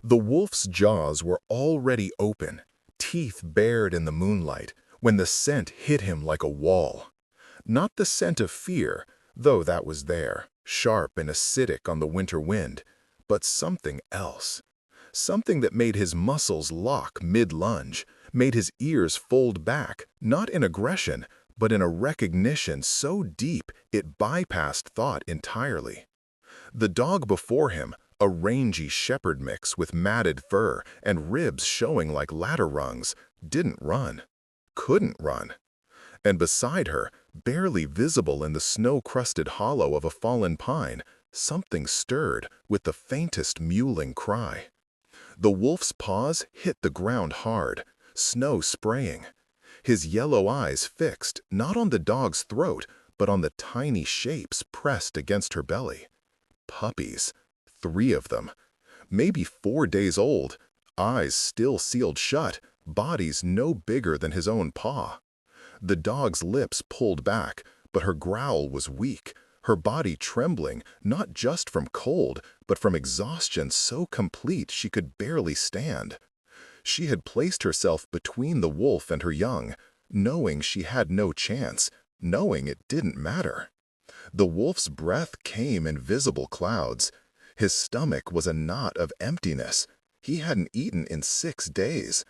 The wolf's jaws were already open, teeth bared in the moonlight, when the scent hit him like a wall. Not the scent of fear, though that was there, sharp and acidic on the winter wind, but something else. Something that made his muscles lock mid-lunge, made his ears fold back, not in aggression, but in a recognition so deep it bypassed thought entirely. The dog before him, a rangy shepherd mix with matted fur and ribs showing like ladder rungs, didn't run, couldn't run. And beside her, barely visible in the snow-crusted hollow of a fallen pine, something stirred with the faintest mewling cry. The wolf's paws hit the ground hard, snow spraying. His yellow eyes fixed not on the dog's throat, but on the tiny shapes pressed against her belly. Puppies. 3 of them. Maybe 4 days old, eyes still sealed shut, bodies no bigger than his own paw. The dog's lips pulled back, but her growl was weak, her body trembling not just from cold, but from exhaustion so complete she could barely stand. She had placed herself between the wolf and her young, knowing she had no chance, knowing it didn't matter. The wolf's breath came in visible clouds. His stomach was a knot of emptiness. He hadn't eaten in 6 days.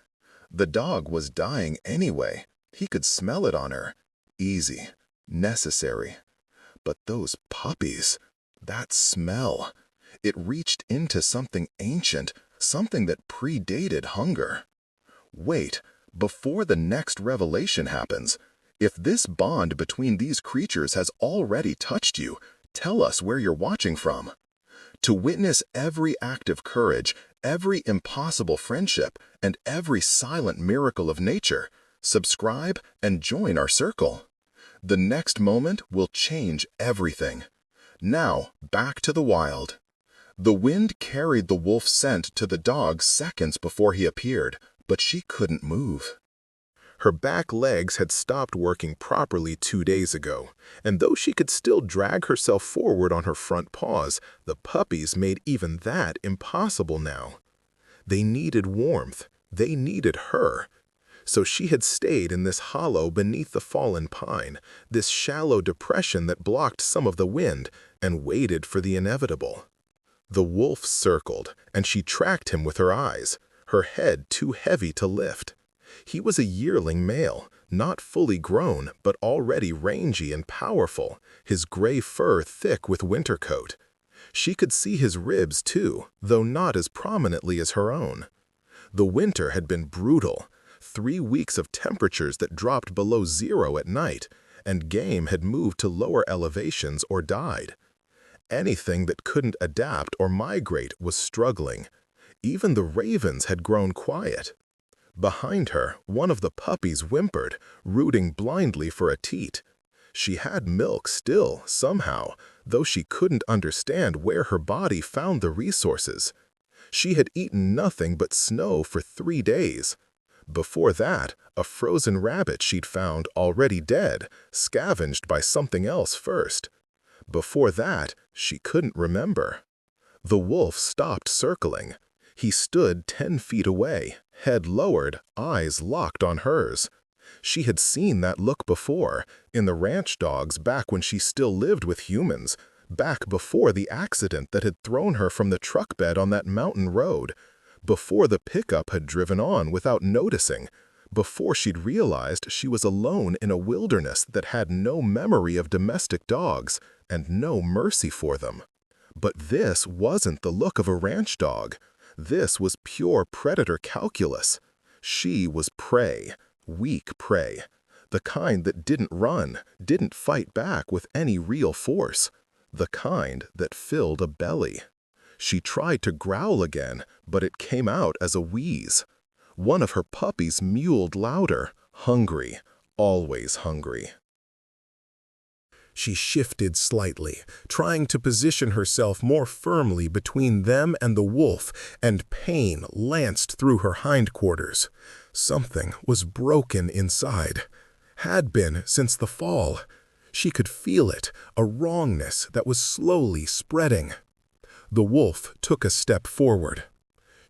The dog was dying anyway. He could smell it on her. Easy. Necessary. But those puppies, that smell, it reached into something ancient, something that predated hunger. Wait, before the next revelation happens, if this bond between these creatures has already touched you, tell us where you're watching from. To witness every act of courage, every impossible friendship, and every silent miracle of nature, subscribe and join our circle. The next moment will change everything. Now, back to the wild. The wind carried the wolf's scent to the dog seconds before he appeared, but she couldn't move. Her back legs had stopped working properly 2 days ago, and though she could still drag herself forward on her front paws, the puppies made even that impossible now. They needed warmth. They needed her. So she had stayed in this hollow beneath the fallen pine, this shallow depression that blocked some of the wind, and waited for the inevitable. The wolf circled, and she tracked him with her eyes, her head too heavy to lift. He was a yearling male, not fully grown, but already rangy and powerful, his gray fur thick with winter coat. She could see his ribs too, though not as prominently as her own. The winter had been brutal. 3 weeks of temperatures that dropped below 0 at night, and game had moved to lower elevations or died. Anything that couldn't adapt or migrate was struggling. Even the ravens had grown quiet. Behind her, one of the puppies whimpered, rooting blindly for a teat. She had milk still, somehow, though she couldn't understand where her body found the resources. She had eaten nothing but snow for 3 days. Before that, a frozen rabbit she'd found already dead, scavenged by something else first. Before that, she couldn't remember. The wolf stopped circling. He stood 10 feet away, head lowered, eyes locked on hers. She had seen that look before, in the ranch dogs back when she still lived with humans, back before the accident that had thrown her from the truck bed on that mountain road, before the pickup had driven on without noticing, before she'd realized she was alone in a wilderness that had no memory of domestic dogs and no mercy for them. But this wasn't the look of a ranch dog. This was pure predator calculus. She was prey, weak prey, the kind that didn't run, didn't fight back with any real force, the kind that filled a belly. She tried to growl again, but it came out as a wheeze. One of her puppies mewled louder, hungry, always hungry. She shifted slightly, trying to position herself more firmly between them and the wolf, and pain lanced through her hindquarters. Something was broken inside. Had been since the fall. She could feel it, a wrongness that was slowly spreading. The wolf took a step forward.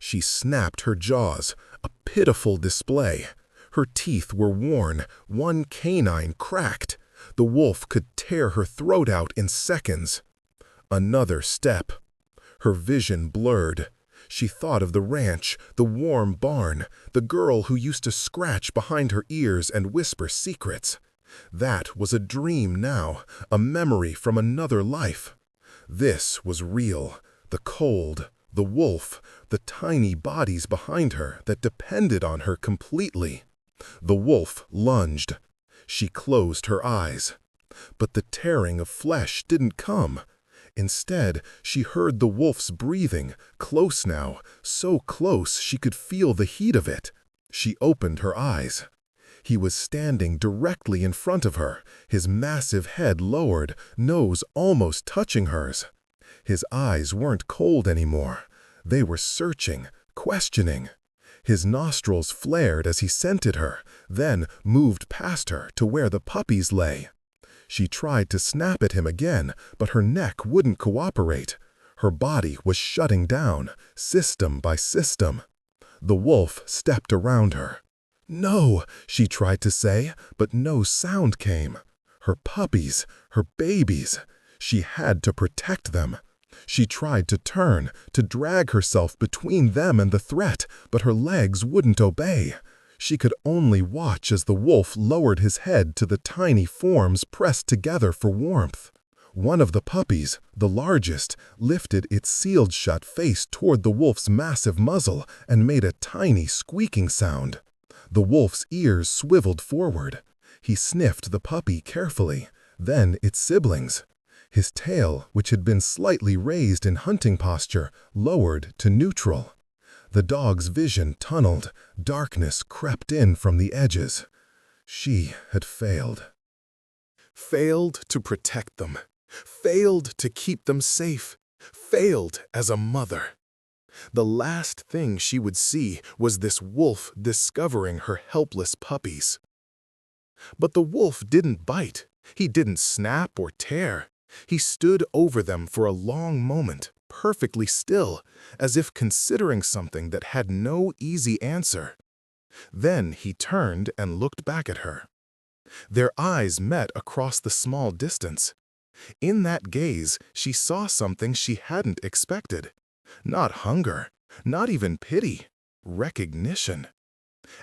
She snapped her jaws, a pitiful display. Her teeth were worn, one canine cracked. The wolf could tear her throat out in seconds. Another step. Her vision blurred. She thought of the ranch, the warm barn, the girl who used to scratch behind her ears and whisper secrets. That was a dream now, a memory from another life. This was real, the cold, the wolf, the tiny bodies behind her that depended on her completely. The wolf lunged. She closed her eyes. But the tearing of flesh didn't come. Instead, she heard the wolf's breathing, close now, so close she could feel the heat of it. She opened her eyes. He was standing directly in front of her, his massive head lowered, nose almost touching hers. His eyes weren't cold anymore. They were searching, questioning. His nostrils flared as he scented her, then moved past her to where the puppies lay. She tried to snap at him again, but her neck wouldn't cooperate. Her body was shutting down, system by system. The wolf stepped around her. "No," she tried to say, but no sound came. Her puppies, her babies. She had to protect them. She tried to turn, to drag herself between them and the threat, but her legs wouldn't obey. She could only watch as the wolf lowered his head to the tiny forms pressed together for warmth. One of the puppies, the largest, lifted its sealed-shut face toward the wolf's massive muzzle and made a tiny squeaking sound. The wolf's ears swiveled forward. He sniffed the puppy carefully, then its siblings. His tail, which had been slightly raised in hunting posture, lowered to neutral. The dog's vision tunneled. Darkness crept in from the edges. She had failed. Failed to protect them. Failed to keep them safe. Failed as a mother. The last thing she would see was this wolf discovering her helpless puppies. But the wolf didn't bite. He didn't snap or tear. He stood over them for a long moment, perfectly still, as if considering something that had no easy answer. Then he turned and looked back at her. Their eyes met across the small distance. In that gaze, she saw something she hadn't expected. Not hunger, not even pity, recognition.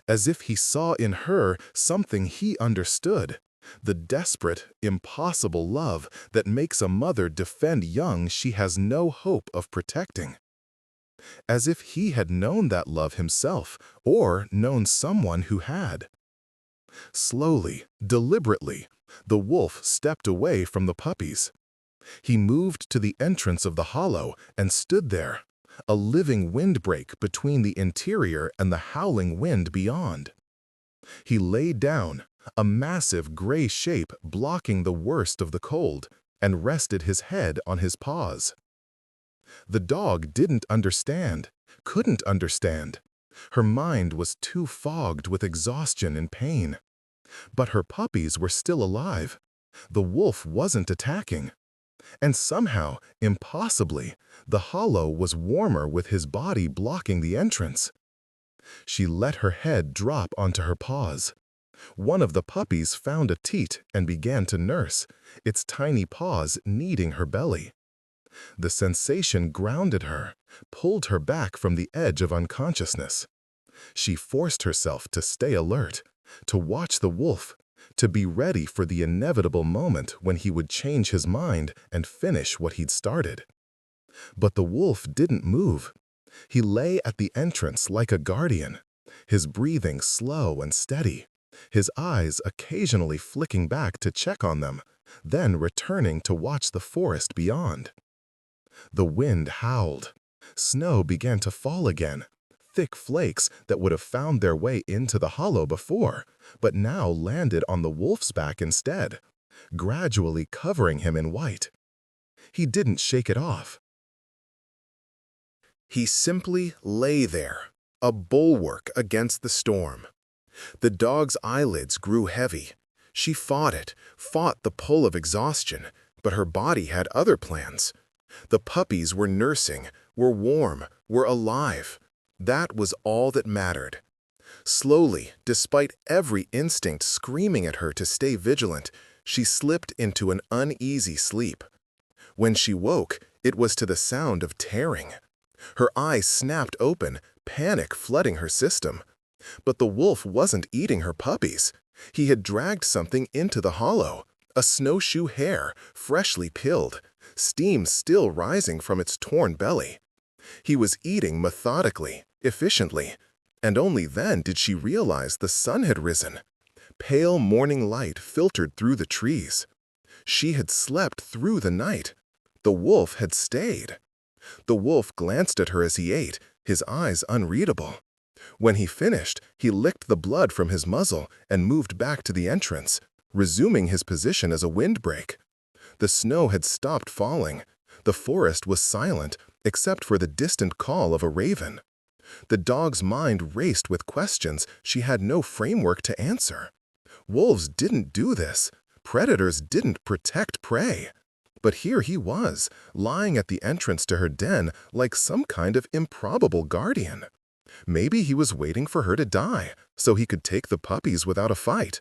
As if he saw in her something he understood. The desperate, impossible love that makes a mother defend young she has no hope of protecting. As if he had known that love himself, or known someone who had. Slowly, deliberately, the wolf stepped away from the puppies. He moved to the entrance of the hollow and stood there, a living windbreak between the interior and the howling wind beyond. He lay down, a massive gray shape blocking the worst of the cold, and rested his head on his paws. The dog didn't understand, couldn't understand. Her mind was too fogged with exhaustion and pain. But her puppies were still alive. The wolf wasn't attacking. And somehow, impossibly, the hollow was warmer with his body blocking the entrance. She let her head drop onto her paws. One of the puppies found a teat and began to nurse, its tiny paws kneading her belly. The sensation grounded her, pulled her back from the edge of unconsciousness. She forced herself to stay alert, to watch the wolf, to be ready for the inevitable moment when he would change his mind and finish what he'd started. But the wolf didn't move. He lay at the entrance like a guardian, his breathing slow and steady, his eyes occasionally flicking back to check on them, then returning to watch the forest beyond. The wind howled. Snow began to fall again, thick flakes that would have found their way into the hollow before, but now landed on the wolf's back instead, gradually covering him in white. He didn't shake it off. He simply lay there, a bulwark against the storm. The dog's eyelids grew heavy. She fought it, fought the pull of exhaustion, but her body had other plans. The puppies were nursing, were warm, were alive. That was all that mattered. Slowly, despite every instinct screaming at her to stay vigilant, she slipped into an uneasy sleep. When she woke, it was to the sound of tearing. Her eyes snapped open, panic flooding her system. But the wolf wasn't eating her puppies. He had dragged something into the hollow, a snowshoe hare, freshly peeled, steam still rising from its torn belly. He was eating methodically, efficiently, and only then did she realize the sun had risen. Pale morning light filtered through the trees. She had slept through the night. The wolf had stayed. The wolf glanced at her as he ate, his eyes unreadable. When he finished, he licked the blood from his muzzle and moved back to the entrance, resuming his position as a windbreak. The snow had stopped falling. The forest was silent, except for the distant call of a raven. The dog's mind raced with questions she had no framework to answer. Wolves didn't do this. Predators didn't protect prey. But here he was, lying at the entrance to her den like some kind of improbable guardian. Maybe he was waiting for her to die, so he could take the puppies without a fight.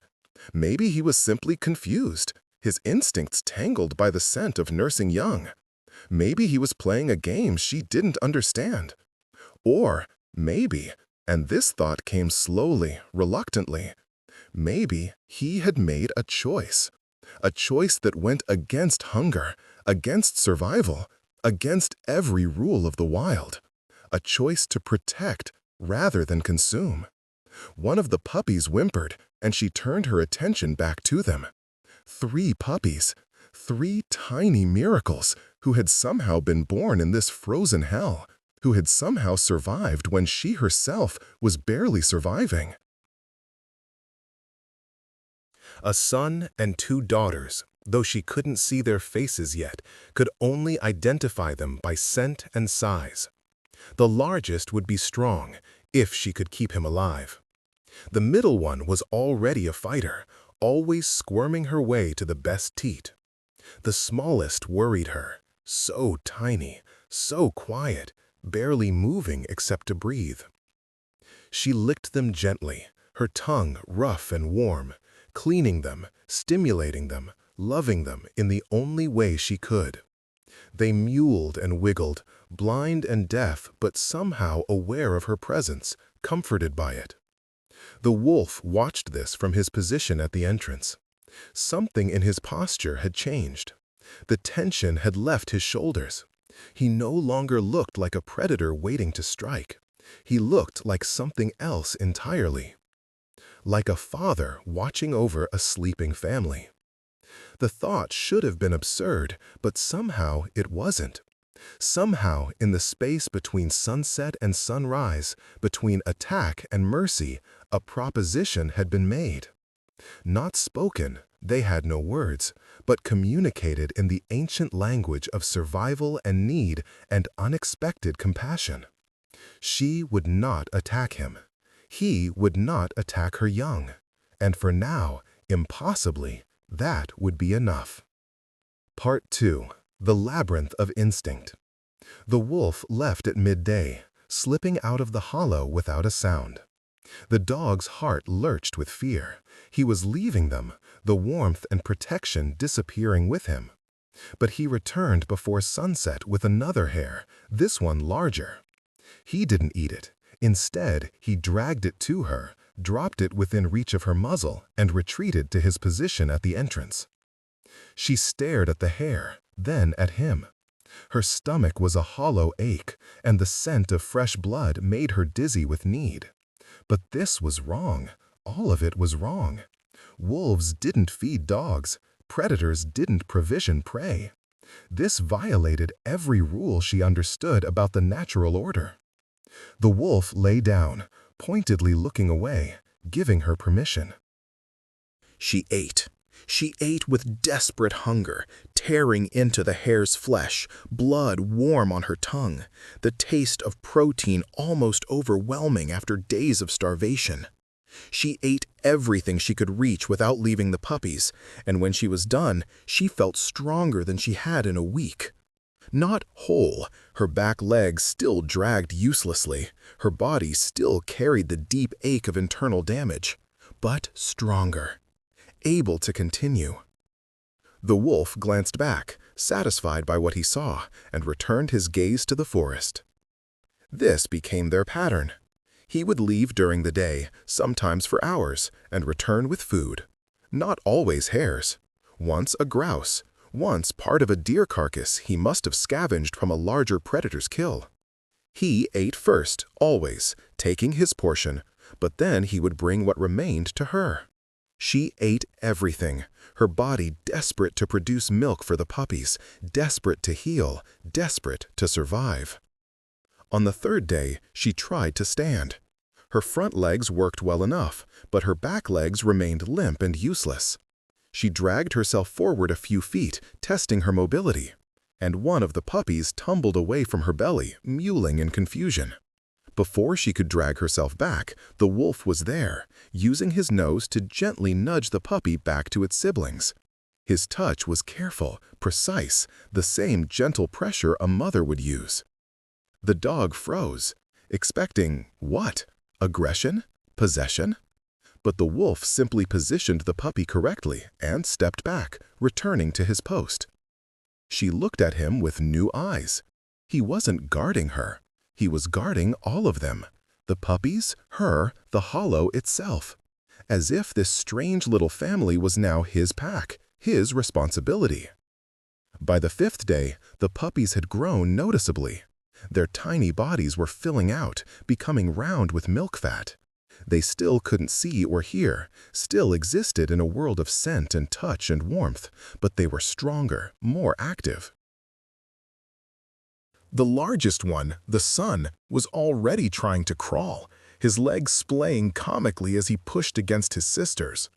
Maybe he was simply confused, his instincts tangled by the scent of nursing young. Maybe he was playing a game she didn't understand. Or maybe, and this thought came slowly, reluctantly, maybe he had made a choice that went against hunger, against survival, against every rule of the wild, a choice to protect rather than consume. One of the puppies whimpered, and she turned her attention back to them. 3 puppies, 3 tiny miracles who had somehow been born in this frozen hell, who had somehow survived when she herself was barely surviving. A son and 2 daughters, though she couldn't see their faces yet, could only identify them by scent and size. The largest would be strong, if she could keep him alive. The middle one was already a fighter, always squirming her way to the best teat. The smallest worried her, so tiny, so quiet, barely moving except to breathe. She licked them gently, her tongue rough and warm, cleaning them, stimulating them, loving them in the only way she could. They mewled and wiggled, blind and deaf but somehow aware of her presence, comforted by it. The wolf watched this from his position at the entrance. Something in his posture had changed. The tension had left his shoulders. He no longer looked like a predator waiting to strike. He looked like something else entirely. Like a father watching over a sleeping family. The thought should have been absurd, but somehow it wasn't. Somehow, in the space between sunset and sunrise, between attack and mercy, a proposition had been made. Not spoken, they had no words, but communicated in the ancient language of survival and need and unexpected compassion. She would not attack him. He would not attack her young. And for now, impossibly, that would be enough. Part 2. The Labyrinth of Instinct. The wolf left at midday, slipping out of the hollow without a sound. The dog's heart lurched with fear. He was leaving them, the warmth and protection disappearing with him. But he returned before sunset with another hare, this one larger. He didn't eat it. Instead, he dragged it to her, dropped it within reach of her muzzle, and retreated to his position at the entrance. She stared at the hare, then at him. Her stomach was a hollow ache, and the scent of fresh blood made her dizzy with need. But this was wrong. All of it was wrong. Wolves didn't feed dogs. Predators didn't provision prey. This violated every rule she understood about the natural order. The wolf lay down, pointedly looking away, giving her permission. She ate. She ate with desperate hunger, tearing into the hare's flesh, blood warm on her tongue, the taste of protein almost overwhelming after days of starvation. She ate everything she could reach without leaving the puppies, and when she was done, she felt stronger than she had in a week. Not whole, her back legs still dragged uselessly, her body still carried the deep ache of internal damage, but stronger, able to continue. The wolf glanced back, satisfied by what he saw, and returned his gaze to the forest. This became their pattern. He would leave during the day, sometimes for hours, and return with food. Not always hares. Once a grouse, once part of a deer carcass he must have scavenged from a larger predator's kill. He ate first, always, taking his portion, but then he would bring what remained to her. She ate everything, her body desperate to produce milk for the puppies, desperate to heal, desperate to survive. On the third day, she tried to stand. Her front legs worked well enough, but her back legs remained limp and useless. She dragged herself forward a few feet, testing her mobility, and one of the puppies tumbled away from her belly, mewling in confusion. Before she could drag herself back, the wolf was there, using his nose to gently nudge the puppy back to its siblings. His touch was careful, precise, the same gentle pressure a mother would use. The dog froze, expecting what? Aggression? Possession? But the wolf simply positioned the puppy correctly and stepped back, returning to his post. She looked at him with new eyes. He wasn't guarding her. He was guarding all of them, the puppies, her, the hollow itself, as if this strange little family was now his pack, his responsibility. By the fifth day, the puppies had grown noticeably. Their tiny bodies were filling out, becoming round with milk fat. They still couldn't see or hear, still existed in a world of scent and touch and warmth, but they were stronger, more active. The largest one, the son, was already trying to crawl, his legs splaying comically as he pushed against his sisters.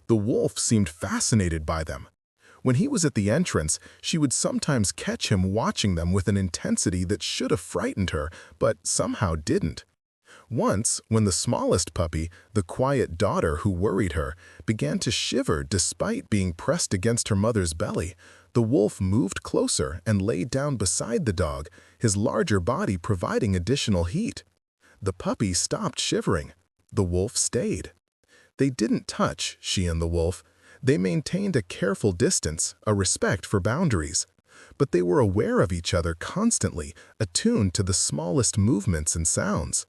The wolf seemed fascinated by them. When he was at the entrance, she would sometimes catch him watching them with an intensity that should have frightened her, but somehow didn't. Once, when the smallest puppy, the quiet daughter who worried her, began to shiver despite being pressed against her mother's belly, the wolf moved closer and laid down beside the dog, his larger body providing additional heat. The puppy stopped shivering. The wolf stayed. They didn't touch, she and the wolf. They maintained a careful distance, a respect for boundaries. But they were aware of each other constantly, attuned to the smallest movements and sounds.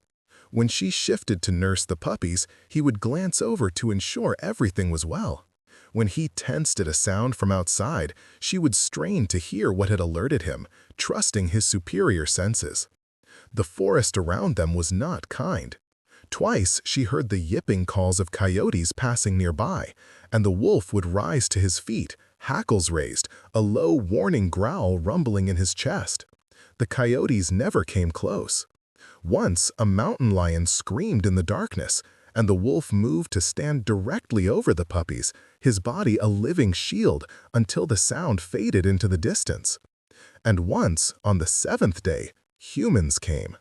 When she shifted to nurse the puppies, he would glance over to ensure everything was well. When he tensed at a sound from outside, she would strain to hear what had alerted him, trusting his superior senses. The forest around them was not kind. Twice she heard the yipping calls of coyotes passing nearby, and the wolf would rise to his feet, hackles raised, a low warning growl rumbling in his chest. The coyotes never came close. Once a mountain lion screamed in the darkness, and the wolf moved to stand directly over the puppies, his body a living shield until the sound faded into the distance. And once, on the seventh day, humans came.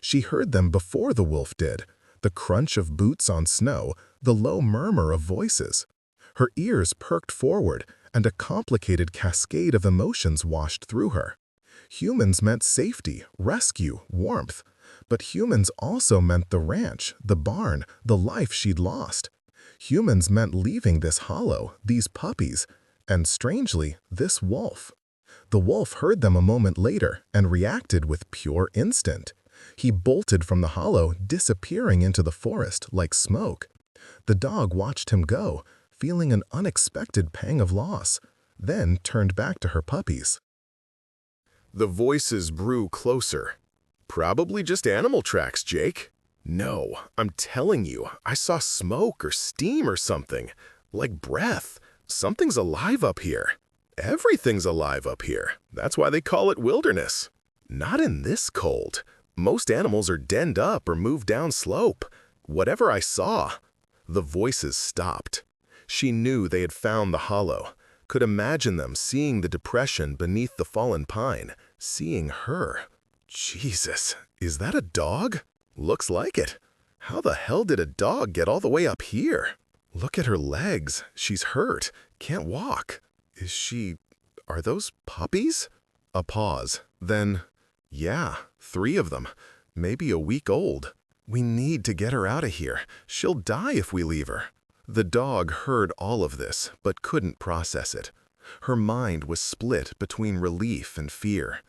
She heard them before the wolf did, the crunch of boots on snow, the low murmur of voices. Her ears perked forward, and a complicated cascade of emotions washed through her. Humans meant safety, rescue, warmth. But humans also meant the ranch, the barn, the life she'd lost. Humans meant leaving this hollow, these puppies, and strangely, this wolf. The wolf heard them a moment later and reacted with pure instinct. He bolted from the hollow, disappearing into the forest like smoke. The dog watched him go, feeling an unexpected pang of loss, then turned back to her puppies. The voices grew closer. Probably just animal tracks, Jake. No, I'm telling you, I saw smoke or steam or something. Like breath. Something's alive up here. Everything's alive up here. That's why they call it wilderness. Not in this cold. Most animals are denned up or moved down slope. Whatever I saw. The voices stopped. She knew they had found the hollow. Could imagine them seeing the depression beneath the fallen pine. Seeing her. Jesus, is that a dog? Looks like it. How the hell did a dog get all the way up here? Look at her legs. She's hurt. Can't walk. Are those puppies? A pause. Then, yeah, 3 of them. Maybe a week old. We need to get her out of here. She'll die if we leave her. The dog heard all of this, but couldn't process it. Her mind was split between relief and fear.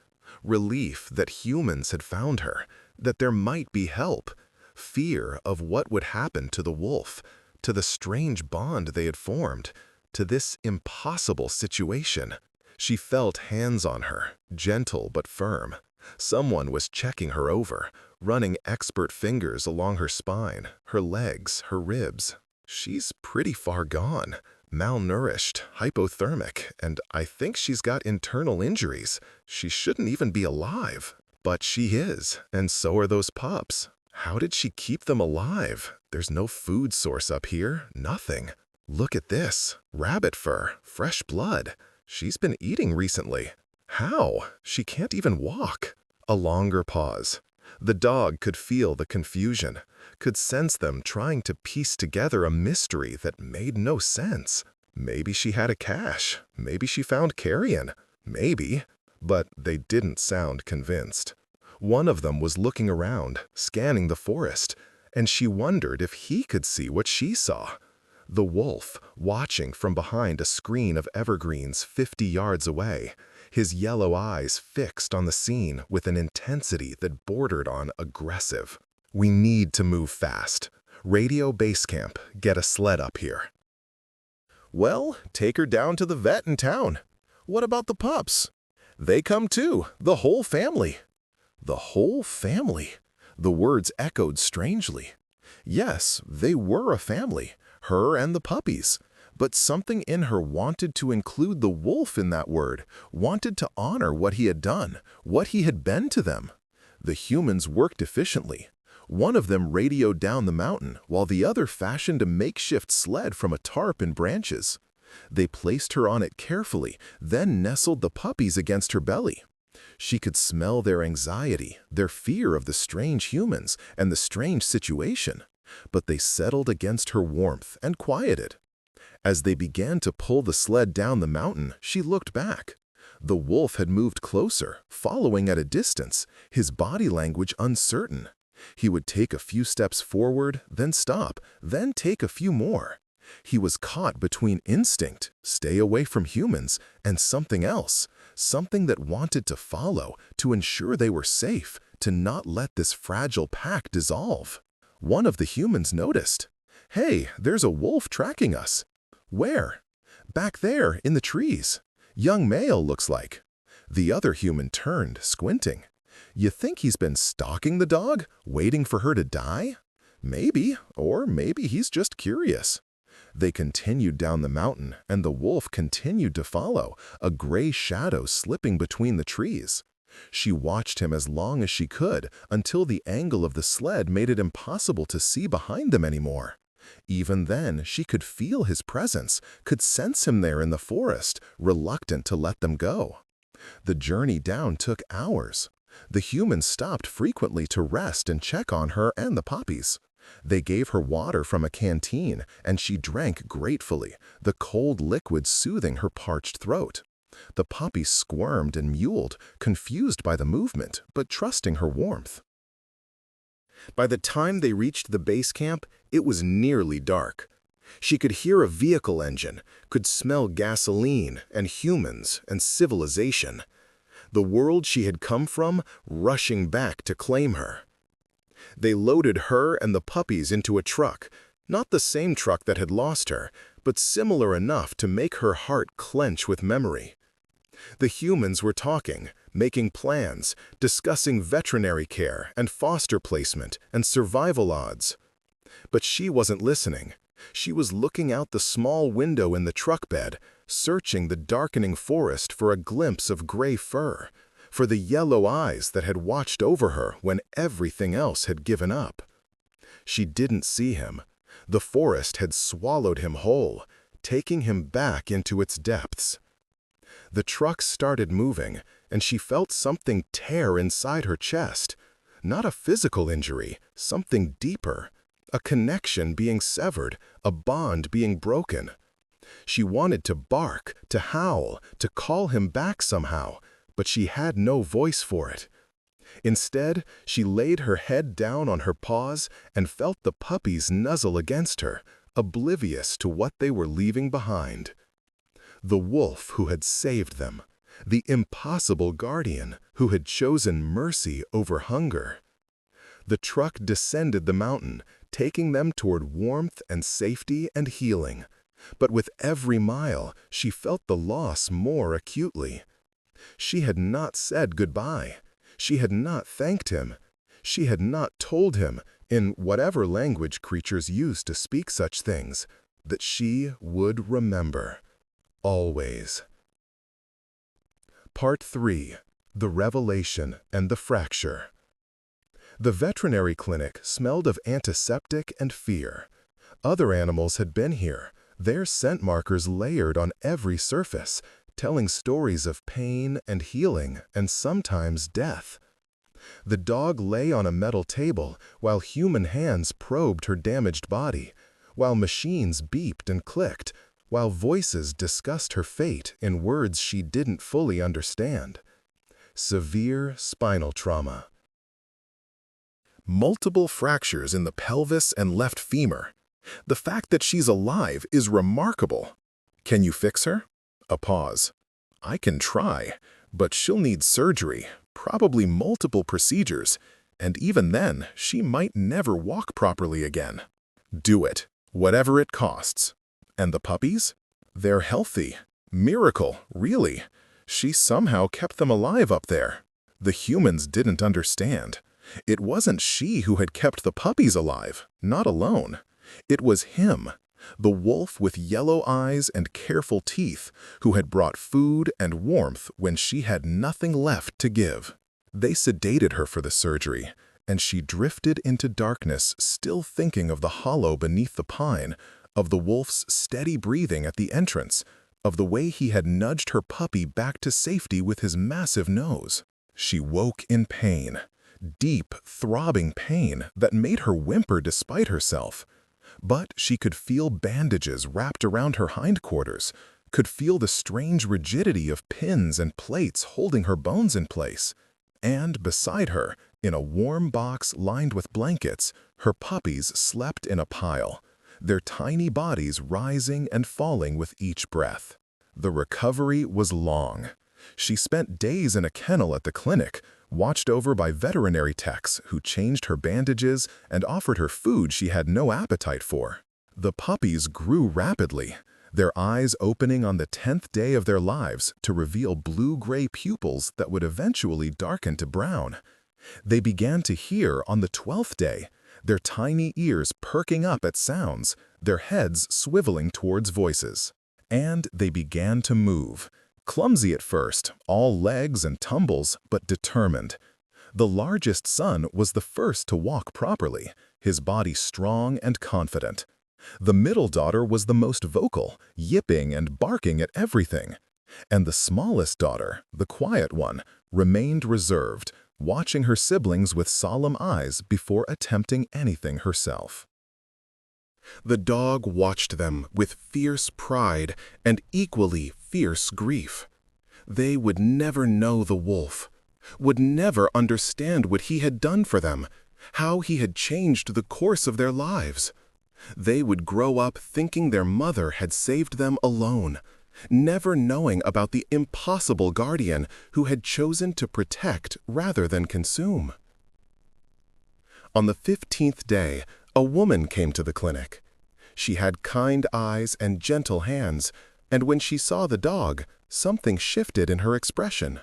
Relief that humans had found her, that there might be help. Fear of what would happen to the wolf, to the strange bond they had formed, to this impossible situation. She felt hands on her, gentle but firm. Someone was checking her over, running expert fingers along her spine, her legs, her ribs. She's pretty far gone, malnourished, hypothermic, and I think she's got internal injuries. She shouldn't even be alive. But she is, and so are those pups. How did she keep them alive? There's no food source up here, nothing. Look at this, rabbit fur, fresh blood. She's been eating recently. How? She can't even walk. A longer pause. The dog could feel the confusion, could sense them trying to piece together a mystery that made no sense. Maybe she had a cache. Maybe she found carrion. Maybe. But they didn't sound convinced. One of them was looking around, scanning the forest, and she wondered if he could see what she saw. The wolf, watching from behind a screen of evergreens 50 yards away, his yellow eyes fixed on the scene with an intensity that bordered on aggressive. We need to move fast. Radio base camp, get a sled up here. Well, take her down to the vet in town. What about the pups? They come too, the whole family. The whole family? The words echoed strangely. Yes, they were a family, her and the puppies. But something in her wanted to include the wolf in that word, wanted to honor what he had done, what he had been to them. The humans worked efficiently. One of them radioed down the mountain, while the other fashioned a makeshift sled from a tarp and branches. They placed her on it carefully, then nestled the puppies against her belly. She could smell their anxiety, their fear of the strange humans, and the strange situation. But they settled against her warmth and quieted. As they began to pull the sled down the mountain, she looked back. The wolf had moved closer, following at a distance, his body language uncertain. He would take a few steps forward, then stop, then take a few more. He was caught between instinct, stay away from humans, and something else, something that wanted to follow, to ensure they were safe, to not let this fragile pack dissolve. One of the humans noticed. Hey, there's a wolf tracking us. Where? Back there, in the trees. Young male, looks like. The other human turned, squinting. You think he's been stalking the dog, waiting for her to die? Maybe, or maybe he's just curious. They continued down the mountain, and the wolf continued to follow, a gray shadow slipping between the trees. She watched him as long as she could, until the angle of the sled made it impossible to see behind them anymore. Even then, she could feel his presence, could sense him there in the forest, reluctant to let them go. The journey down took hours. The humans stopped frequently to rest and check on her and the puppies. They gave her water from a canteen, and she drank gratefully, the cold liquid soothing her parched throat. The puppies squirmed and mewled, confused by the movement, but trusting her warmth. By the time they reached the base camp, it was nearly dark. She could hear a vehicle engine, could smell gasoline and humans and civilization. The world she had come from rushing back to claim her. They loaded her and the puppies into a truck, not the same truck that had lost her, but similar enough to make her heart clench with memory. The humans were talking, making plans, discussing veterinary care and foster placement and survival odds. But she wasn't listening. She was looking out the small window in the truck bed, searching the darkening forest for a glimpse of gray fur, for the yellow eyes that had watched over her when everything else had given up. She didn't see him. The forest had swallowed him whole, taking him back into its depths. The truck started moving, and she felt something tear inside her chest. Not a physical injury, something deeper. A connection being severed, a bond being broken. She wanted to bark, to howl, to call him back somehow, but she had no voice for it. Instead, she laid her head down on her paws and felt the puppies nuzzle against her, oblivious to what they were leaving behind. The wolf who had saved them, the impossible guardian who had chosen mercy over hunger. The truck descended the mountain, taking them toward warmth and safety and healing. But with every mile, she felt the loss more acutely. She had not said goodbye. She had not thanked him. She had not told him, in whatever language creatures use to speak such things, that she would remember. Always. Part 3. The Revelation and the Fracture. The veterinary clinic smelled of antiseptic and fear. Other animals had been here, their scent markers layered on every surface, telling stories of pain and healing and sometimes death. The dog lay on a metal table while human hands probed her damaged body, while machines beeped and clicked, while voices discussed her fate in words she didn't fully understand. Severe spinal trauma. Multiple fractures in the pelvis and left femur. The fact that she's alive is remarkable. Can you fix her? A pause. I can try, but she'll need surgery, probably multiple procedures, and even then, she might never walk properly again. Do it, whatever it costs. And the puppies? They're healthy. Miracle, really. She somehow kept them alive up there. The humans didn't understand. It wasn't she who had kept the puppies alive, not alone. It was him, the wolf with yellow eyes and careful teeth, who had brought food and warmth when she had nothing left to give. They sedated her for the surgery, and she drifted into darkness, still thinking of the hollow beneath the pine, of the wolf's steady breathing at the entrance, of the way he had nudged her puppy back to safety with his massive nose. She woke in pain. Deep, throbbing pain that made her whimper despite herself. But she could feel bandages wrapped around her hindquarters, could feel the strange rigidity of pins and plates holding her bones in place. And beside her, in a warm box lined with blankets, her puppies slept in a pile, their tiny bodies rising and falling with each breath. The recovery was long. She spent days in a kennel at the clinic, watched over by veterinary techs who changed her bandages and offered her food she had no appetite for. The puppies grew rapidly, their eyes opening on the 10th day of their lives to reveal blue-gray pupils that would eventually darken to brown. They began to hear on the 12th day, their tiny ears perking up at sounds, their heads swiveling towards voices. And they began to move. Clumsy at first, all legs and tumbles, but determined. The largest son was the first to walk properly, his body strong and confident. The middle daughter was the most vocal, yipping and barking at everything. And the smallest daughter, the quiet one, remained reserved, watching her siblings with solemn eyes before attempting anything herself. The dog watched them with fierce pride and equally fierce grief. They would never know the wolf, would never understand what he had done for them, how he had changed the course of their lives. They would grow up thinking their mother had saved them alone, never knowing about the impossible guardian who had chosen to protect rather than consume. On the 15th day, a woman came to the clinic. She had kind eyes and gentle hands, and when she saw the dog, something shifted in her expression.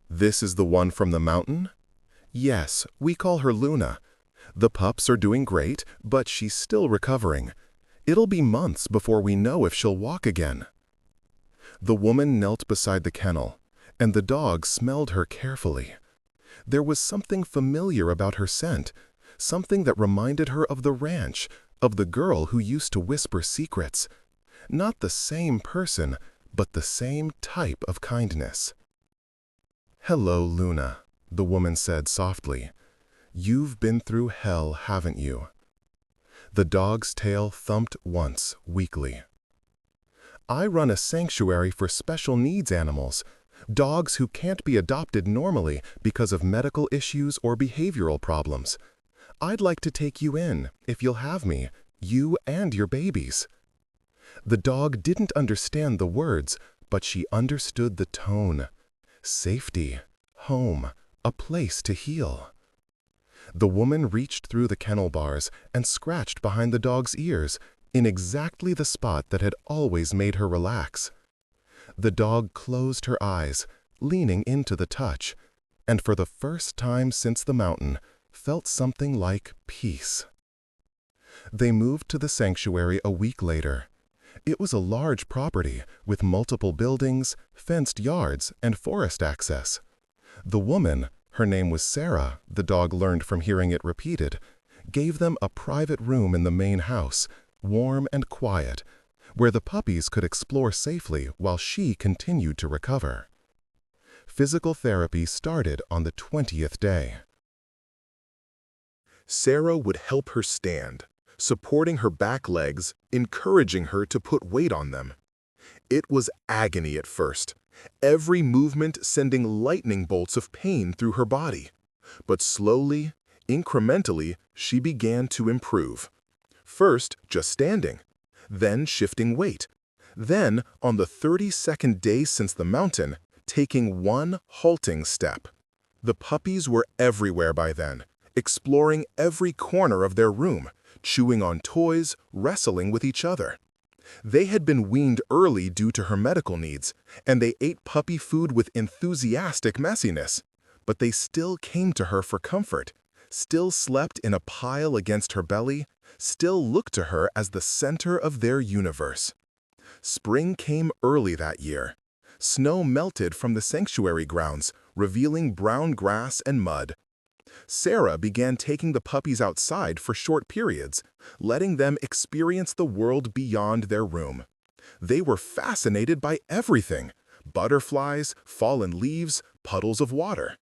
"This is the one from the mountain?" "Yes, we call her Luna. The pups are doing great, but she's still recovering. It'll be months before we know if she'll walk again." The woman knelt beside the kennel, and the dog smelled her carefully. There was something familiar about her scent, something that reminded her of the ranch, of the girl who used to whisper secrets. Not the same person, but the same type of kindness. "Hello, Luna," the woman said softly. "You've been through hell, haven't you?" The dog's tail thumped once, weakly. "I run a sanctuary for special needs animals. Dogs who can't be adopted normally because of medical issues or behavioral problems. I'd like to take you in, if you'll have me, you and your babies." The dog didn't understand the words, but she understood the tone. Safety, home, a place to heal. The woman reached through the kennel bars and scratched behind the dog's ears, in exactly the spot that had always made her relax. The dog closed her eyes, leaning into the touch, and for the first time since the mountain, felt something like peace. They moved to the sanctuary a week later. It was a large property with multiple buildings, fenced yards, and forest access. The woman, her name was Sarah, the dog learned from hearing it repeated, gave them a private room in the main house, warm and quiet, where the puppies could explore safely while she continued to recover. Physical therapy started on the 20th day. Sarah would help her stand, supporting her back legs, encouraging her to put weight on them. It was agony at first, every movement sending lightning bolts of pain through her body. But slowly, incrementally, she began to improve. First, just standing, then shifting weight, then, on the 32nd day since the mountain, taking one halting step. The puppies were everywhere by then, exploring every corner of their room, chewing on toys, wrestling with each other. They had been weaned early due to her medical needs, and they ate puppy food with enthusiastic messiness. But they still came to her for comfort, still slept in a pile against her belly, still looked to her as the center of their universe. Spring came early that year. Snow melted from the sanctuary grounds, revealing brown grass and mud. Sarah began taking the puppies outside for short periods, letting them experience the world beyond their room. They were fascinated by everything: butterflies, fallen leaves, puddles of water.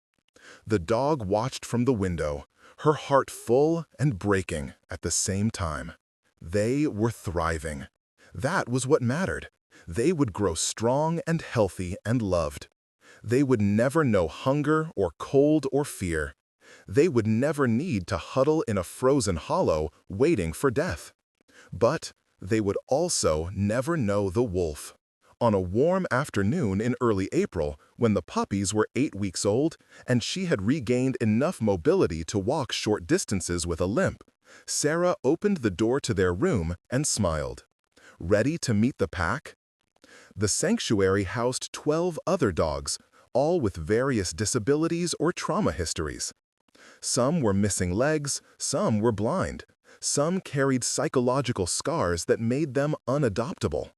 The dog watched from the window, her heart full and breaking at the same time. They were thriving. That was what mattered. They would grow strong and healthy and loved. They would never know hunger or cold or fear. They would never need to huddle in a frozen hollow waiting for death. But they would also never know the wolf. On a warm afternoon in early April, when the puppies were 8 weeks old and she had regained enough mobility to walk short distances with a limp, Sarah opened the door to their room and smiled. Ready to meet the pack? The sanctuary housed 12 other dogs, all with various disabilities or trauma histories. Some were missing legs, some were blind, some carried psychological scars that made them unadoptable.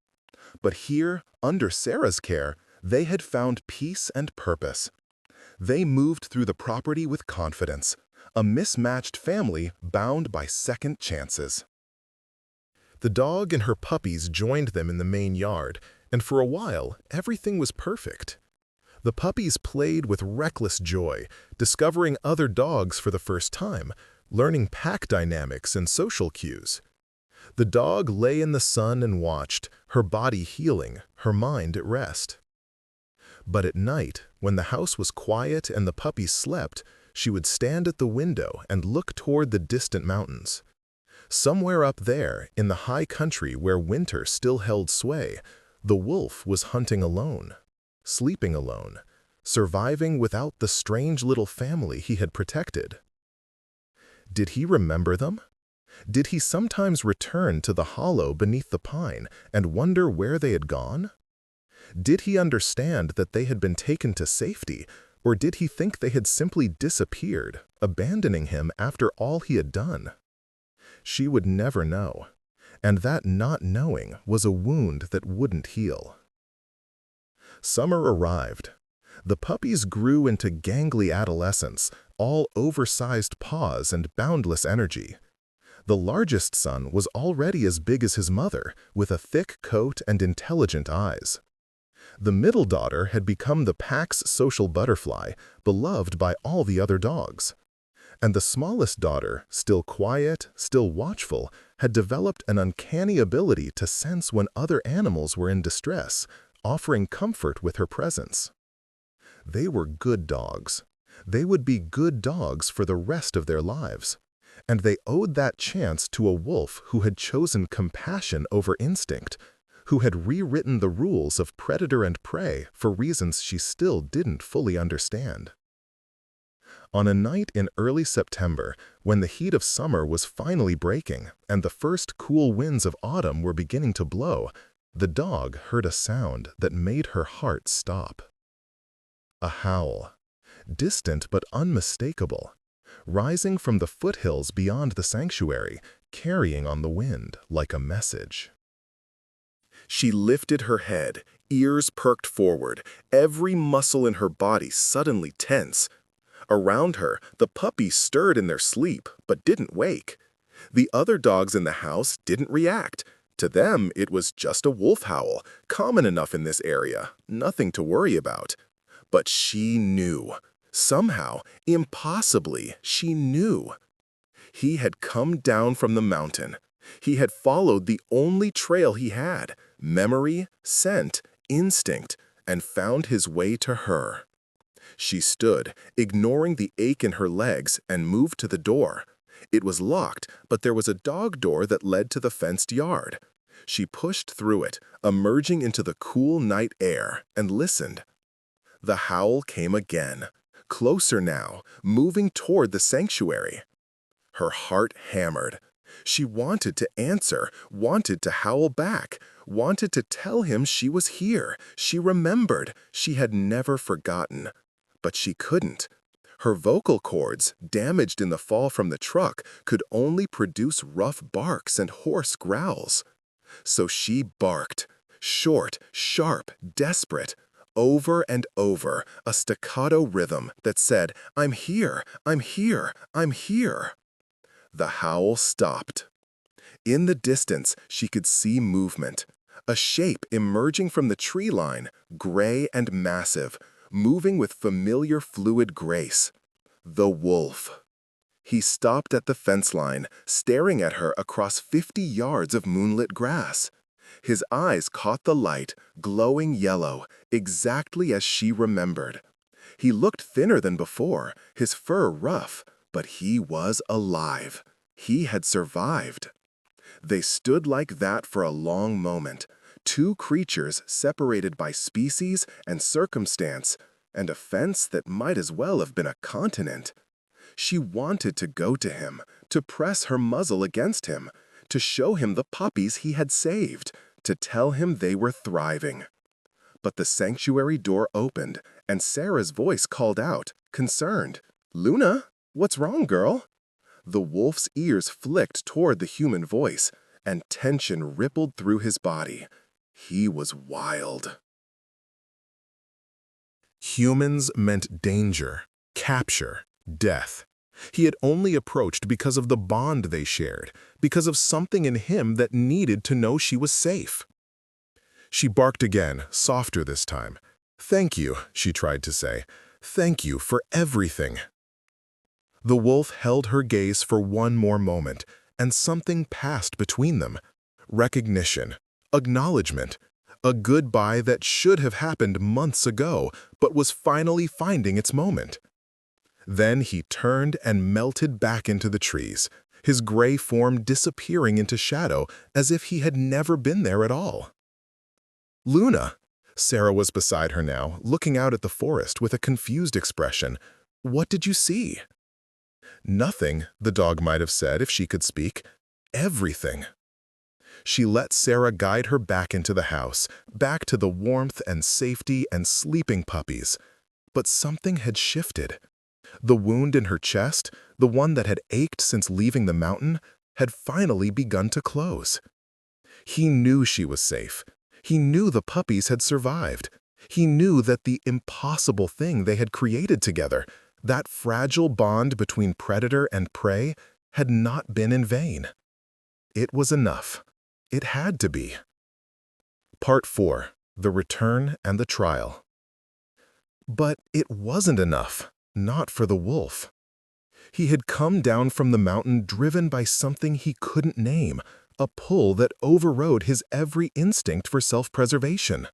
But here, under Sarah's care, they had found peace and purpose. They moved through the property with confidence, a mismatched family bound by second chances. The dog and her puppies joined them in the main yard, and for a while, everything was perfect. The puppies played with reckless joy, discovering other dogs for the first time, learning pack dynamics and social cues. The dog lay in the sun and watched, her body healing, her mind at rest. But at night, when the house was quiet and the puppies slept, she would stand at the window and look toward the distant mountains. Somewhere up there, in the high country where winter still held sway, the wolf was hunting alone, sleeping alone, surviving without the strange little family he had protected. Did he remember them? Did he sometimes return to the hollow beneath the pine and wonder where they had gone? Did he understand that they had been taken to safety, or did he think they had simply disappeared, abandoning him after all he had done? She would never know, and that not knowing was a wound that wouldn't heal. Summer arrived. The puppies grew into gangly adolescents, all oversized paws and boundless energy. The largest son was already as big as his mother, with a thick coat and intelligent eyes. The middle daughter had become the pack's social butterfly, beloved by all the other dogs. And the smallest daughter, still quiet, still watchful, had developed an uncanny ability to sense when other animals were in distress, offering comfort with her presence. They were good dogs. They would be good dogs for the rest of their lives. And they owed that chance to a wolf who had chosen compassion over instinct, who had rewritten the rules of predator and prey for reasons she still didn't fully understand. On a night in early September, when the heat of summer was finally breaking and the first cool winds of autumn were beginning to blow, the dog heard a sound that made her heart stop. A howl, distant but unmistakable, rising from the foothills beyond the sanctuary, carrying on the wind like a message. She lifted her head, ears perked forward, every muscle in her body suddenly tense. Around her, the puppies stirred in their sleep, but didn't wake. The other dogs in the house didn't react. To them, it was just a wolf howl, common enough in this area, nothing to worry about. But she knew. Somehow, impossibly, she knew. He had come down from the mountain. He had followed the only trail he had, memory, scent, instinct, and found his way to her. She stood, ignoring the ache in her legs, and moved to the door. It was locked, but there was a dog door that led to the fenced yard. She pushed through it, emerging into the cool night air, and listened. The howl came again, closer now, moving toward the sanctuary. Her heart hammered. She wanted to answer, wanted to howl back, wanted to tell him she was here, she remembered, she had never forgotten. But she couldn't. Her vocal cords, damaged in the fall from the truck, could only produce rough barks and hoarse growls. So she barked, short, sharp, desperate, over and over, a staccato rhythm that said, "I'm here, I'm here, I'm here." The howl stopped. In the distance, she could see movement, a shape emerging from the tree line, gray and massive, moving with familiar fluid grace. The wolf. He stopped at the fence line, staring at her across 50 yards of moonlit grass. His eyes caught the light, glowing yellow, exactly as she remembered. He looked thinner than before, his fur rough, but he was alive. He had survived. They stood like that for a long moment, two creatures separated by species and circumstance, and a fence that might as well have been a continent. She wanted to go to him, to press her muzzle against him, to show him the puppies he had saved, to tell him they were thriving. But the sanctuary door opened, and Sarah's voice called out, concerned, "Luna, what's wrong, girl?" The wolf's ears flicked toward the human voice, and tension rippled through his body. He was wild. Humans meant danger, capture, death. He had only approached because of the bond they shared, because of something in him that needed to know she was safe. She barked again, softer this time. "Thank you," she tried to say. "Thank you for everything." The wolf held her gaze for one more moment, and something passed between them. Recognition, acknowledgement, a goodbye that should have happened months ago, but was finally finding its moment. Then he turned and melted back into the trees, his gray form disappearing into shadow as if he had never been there at all. "Luna," Sarah was beside her now, looking out at the forest with a confused expression. "What did you see?" "Nothing," the dog might have said if she could speak. "Everything." She let Sarah guide her back into the house, back to the warmth and safety and sleeping puppies. But something had shifted. The wound in her chest, the one that had ached since leaving the mountain, had finally begun to close. He knew she was safe. He knew the puppies had survived. He knew that the impossible thing they had created together, that fragile bond between predator and prey, had not been in vain. It was enough. It had to be. Part 4. The Return and the Trial. But it wasn't enough, not for the wolf. He had come down from the mountain driven by something he couldn't name, a pull that overrode his every instinct for self-preservation.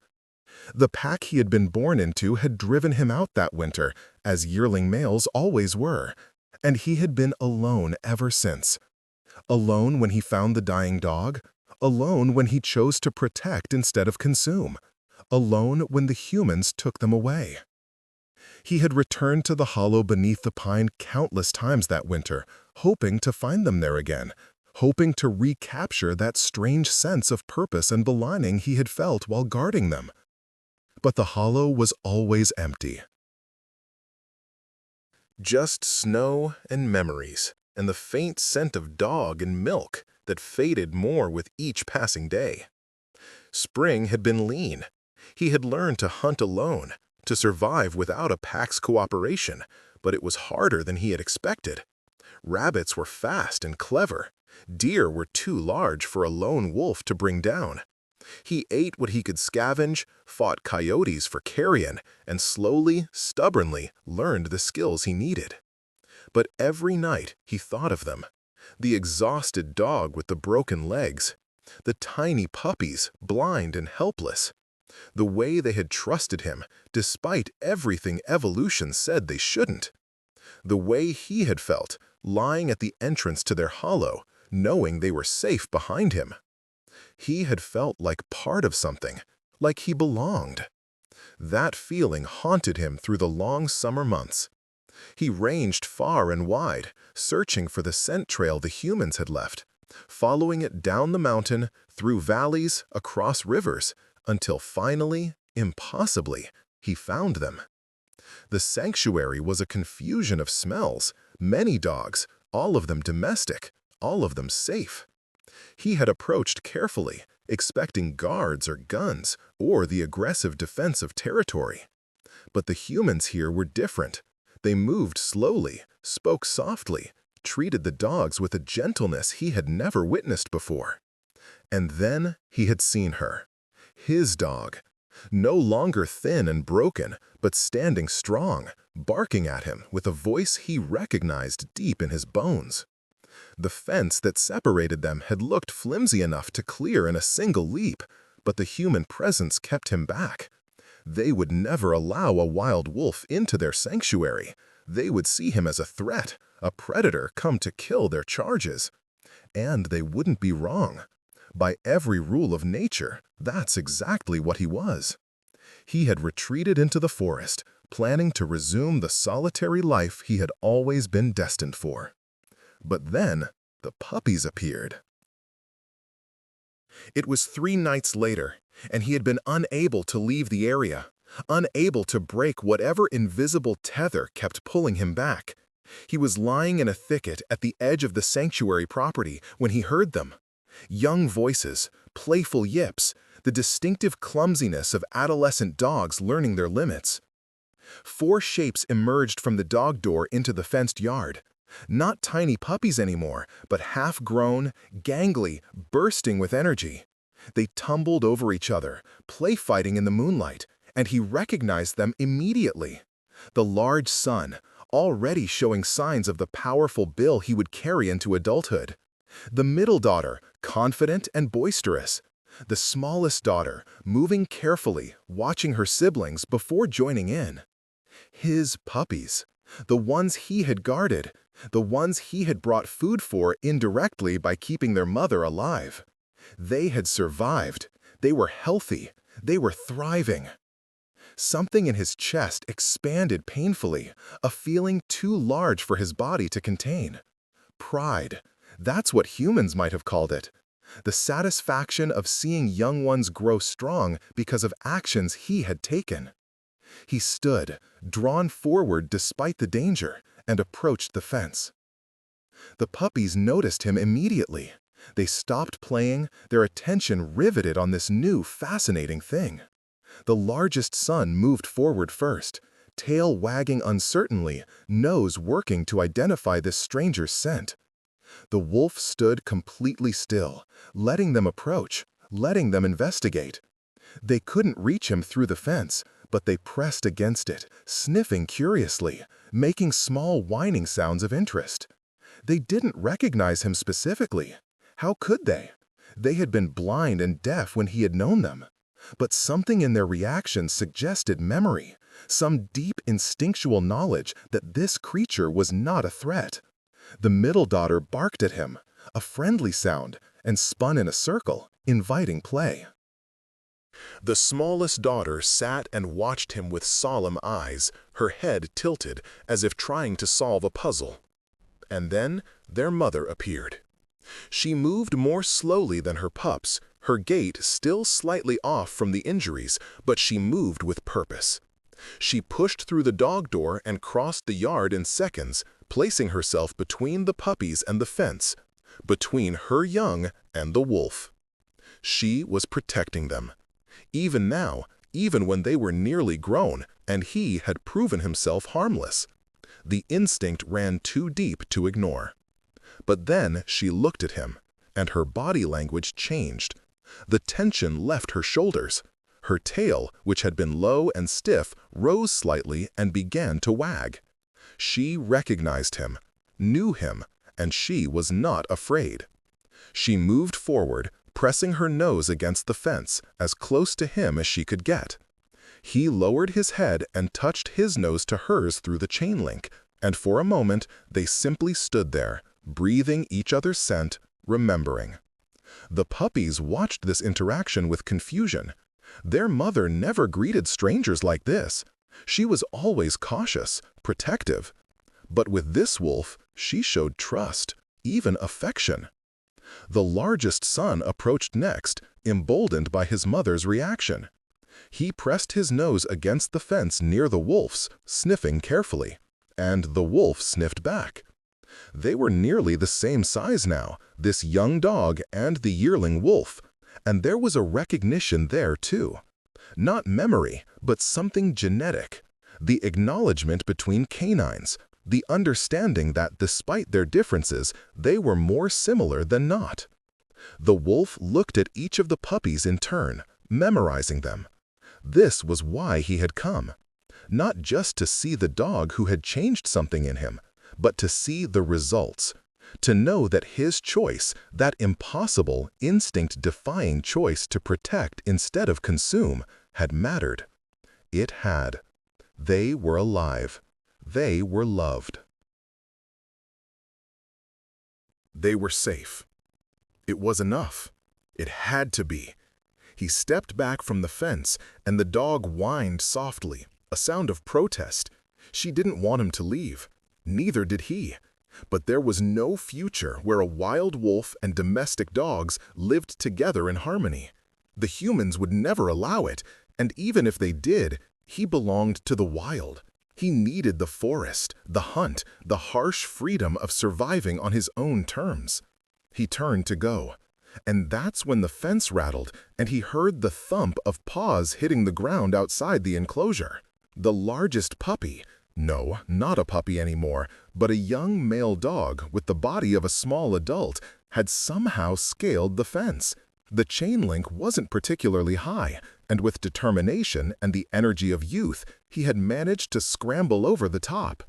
The pack he had been born into had driven him out that winter, as yearling males always were, and he had been alone ever since. Alone when he found the dying dog, alone when he chose to protect instead of consume, alone when the humans took them away. He had returned to the hollow beneath the pine countless times that winter, hoping to find them there again, hoping to recapture that strange sense of purpose and belonging he had felt while guarding them. But the hollow was always empty. Just snow and memories, and the faint scent of dog and milk that faded more with each passing day. Spring had been lean. He had learned to hunt alone, to survive without a pack's cooperation, but it was harder than he had expected. Rabbits were fast and clever. Deer were too large for a lone wolf to bring down. He ate what he could scavenge, fought coyotes for carrion, and slowly, stubbornly learned the skills he needed. But every night he thought of them. The exhausted dog with the broken legs. The tiny puppies, blind and helpless. The way they had trusted him, despite everything evolution said they shouldn't. The way he had felt, lying at the entrance to their hollow, knowing they were safe behind him. He had felt like part of something, like he belonged. That feeling haunted him through the long summer months. He ranged far and wide, searching for the scent trail the humans had left, following it down the mountain, through valleys, across rivers, until finally, impossibly, he found them. The sanctuary was a confusion of smells, many dogs, all of them domestic, all of them safe. He had approached carefully, expecting guards or guns, or the aggressive defense of territory. But the humans here were different. They moved slowly, spoke softly, treated the dogs with a gentleness he had never witnessed before. And then he had seen her. His dog. No longer thin and broken, but standing strong, barking at him with a voice he recognized deep in his bones. The fence that separated them had looked flimsy enough to clear in a single leap, but the human presence kept him back. They would never allow a wild wolf into their sanctuary. They would see him as a threat, a predator come to kill their charges. And they wouldn't be wrong. By every rule of nature, that's exactly what he was. He had retreated into the forest, planning to resume the solitary life he had always been destined for. But then, the puppies appeared. It was 3 nights later, and he had been unable to leave the area, unable to break whatever invisible tether kept pulling him back. He was lying in a thicket at the edge of the sanctuary property when he heard them. Young voices, playful yips, the distinctive clumsiness of adolescent dogs learning their limits. 4 shapes emerged from the dog door into the fenced yard. Not tiny puppies anymore, but half-grown, gangly, bursting with energy. They tumbled over each other, play-fighting in the moonlight, and he recognized them immediately. The large son, already showing signs of the powerful bill he would carry into adulthood. The middle daughter, confident and boisterous. The smallest daughter, moving carefully, watching her siblings before joining in. His puppies, the ones he had guarded, the ones he had brought food for indirectly by keeping their mother alive. They had survived. They were healthy. They were thriving. Something in his chest expanded painfully, a feeling too large for his body to contain. Pride. That's what humans might have called it. The satisfaction of seeing young ones grow strong because of actions he had taken. He stood, drawn forward despite the danger, and approached the fence. The puppies noticed him immediately. They stopped playing, their attention riveted on this new, fascinating thing. The largest son moved forward first, tail wagging uncertainly, nose working to identify this stranger's scent. The wolf stood completely still, letting them approach, letting them investigate. They couldn't reach him through the fence, but they pressed against it, sniffing curiously, making small whining sounds of interest. They didn't recognize him specifically. How could they? They had been blind and deaf when he had known them. But something in their reaction suggested memory, some deep instinctual knowledge that this creature was not a threat. The middle daughter barked at him, a friendly sound, and spun in a circle, inviting play. The smallest daughter sat and watched him with solemn eyes, her head tilted as if trying to solve a puzzle. And then their mother appeared. She moved more slowly than her pups, her gait still slightly off from the injuries, but she moved with purpose. She pushed through the dog door and crossed the yard in seconds, placing herself between the puppies and the fence, between her young and the wolf. She was protecting them. Even now, even when they were nearly grown, and he had proven himself harmless. The instinct ran too deep to ignore. But then she looked at him, and her body language changed. The tension left her shoulders. Her tail, which had been low and stiff, rose slightly and began to wag. She recognized him, knew him, and she was not afraid. She moved forward, pressing her nose against the fence, as close to him as she could get. He lowered his head and touched his nose to hers through the chain link, and for a moment they simply stood there, breathing each other's scent, remembering. The puppies watched this interaction with confusion. Their mother never greeted strangers like this. She was always cautious, protective. But with this wolf, she showed trust, even affection. The largest son approached next, emboldened by his mother's reaction. He pressed his nose against the fence near the wolf's, sniffing carefully, and the wolf sniffed back. They were nearly the same size now, this young dog and the yearling wolf, and there was a recognition there too. Not memory, but something genetic. The acknowledgement between canines, the understanding that despite their differences, they were more similar than not. The wolf looked at each of the puppies in turn, memorizing them. This was why he had come. Not just to see the dog who had changed something in him, but to see the results. To know that his choice, that impossible, instinct-defying choice to protect instead of consume, had mattered. It had. They were alive. They were loved. They were safe. It was enough. It had to be. He stepped back from the fence, and the dog whined softly, a sound of protest. She didn't want him to leave. Neither did he. But there was no future where a wild wolf and domestic dogs lived together in harmony. The humans would never allow it, and even if they did, he belonged to the wild. He needed the forest, the hunt, the harsh freedom of surviving on his own terms. He turned to go. And that's when the fence rattled, and he heard the thump of paws hitting the ground outside the enclosure. The largest puppy, no, not a puppy anymore, but a young male dog with the body of a small adult, had somehow scaled the fence. The chain link wasn't particularly high, and with determination and the energy of youth, he had managed to scramble over the top.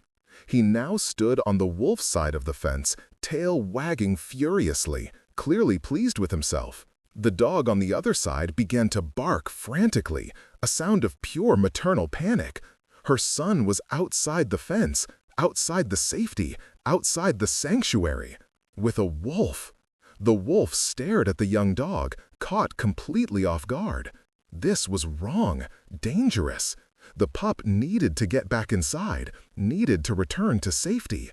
He now stood on the wolf's side of the fence, tail wagging furiously, clearly pleased with himself. The dog on the other side began to bark frantically, a sound of pure maternal panic. Her son was outside the fence, outside the safety, outside the sanctuary, with a wolf. The wolf stared at the young dog, caught completely off guard. This was wrong, dangerous. The pup needed to get back inside, needed to return to safety.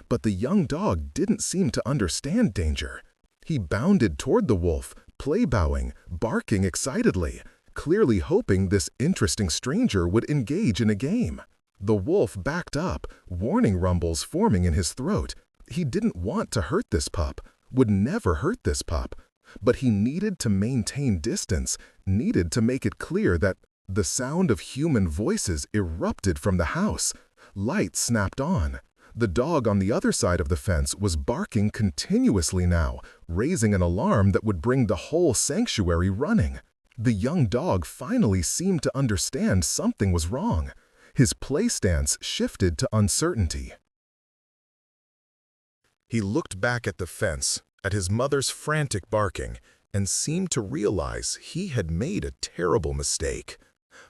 But the young dog didn't seem to understand danger. He bounded toward the wolf, play-bowing, barking excitedly, clearly hoping this interesting stranger would engage in a game. The wolf backed up, warning rumbles forming in his throat. He didn't want to hurt this pup, would never hurt this pup, but he needed to maintain distance, needed to make it clear that the sound of human voices erupted from the house. Light snapped on. The dog on the other side of the fence was barking continuously now, raising an alarm that would bring the whole sanctuary running. The young dog finally seemed to understand something was wrong. His play stance shifted to uncertainty. He looked back at the fence, at his mother's frantic barking, and seemed to realize he had made a terrible mistake.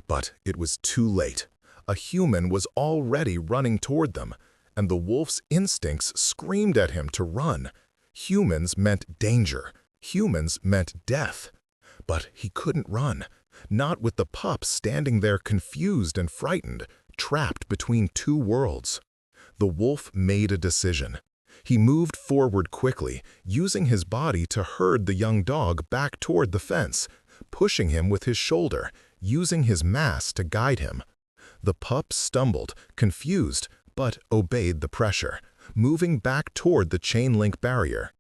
But it was too late. A human was already running toward them, and the wolf's instincts screamed at him to run. Humans meant danger. Humans meant death. But he couldn't run, not with the pup standing there confused and frightened, trapped between two worlds. The wolf made a decision. He moved forward quickly, using his body to herd the young dog back toward the fence, pushing him with his shoulder, using his mass to guide him. The pup stumbled, confused, but obeyed the pressure, moving back toward the chain-link barrier.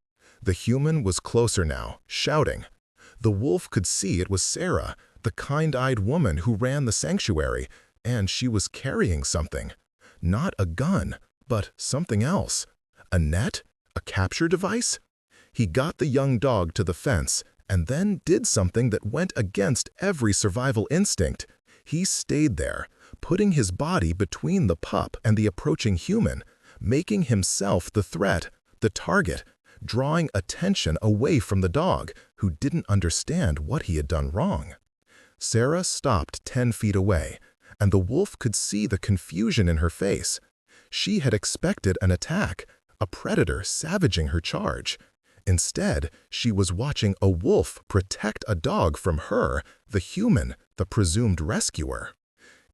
The human was closer now, shouting. The wolf could see it was Sarah, the kind-eyed woman who ran the sanctuary, and she was carrying something. Not a gun, but something else. A net? A capture device? He got the young dog to the fence, and then did something that went against every survival instinct. He stayed there, putting his body between the pup and the approaching human, making himself the threat, the target, drawing attention away from the dog, who didn't understand what he had done wrong. Sarah stopped 10 feet away, and the wolf could see the confusion in her face. She had expected an attack, a predator savaging her charge. Instead, she was watching a wolf protect a dog from her, the human, the presumed rescuer.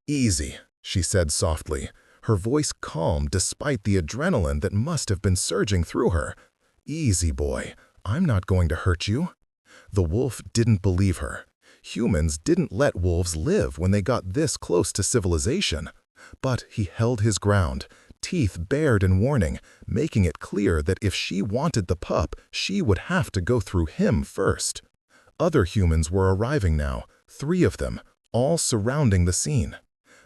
"Easy," she said softly, her voice calm despite the adrenaline that must have been surging through her. "Easy, boy. I'm not going to hurt you." The wolf didn't believe her. Humans didn't let wolves live when they got this close to civilization. But he held his ground, teeth bared in warning, making it clear that if she wanted the pup, she would have to go through him first. Other humans were arriving now, 3 of them, all surrounding the scene.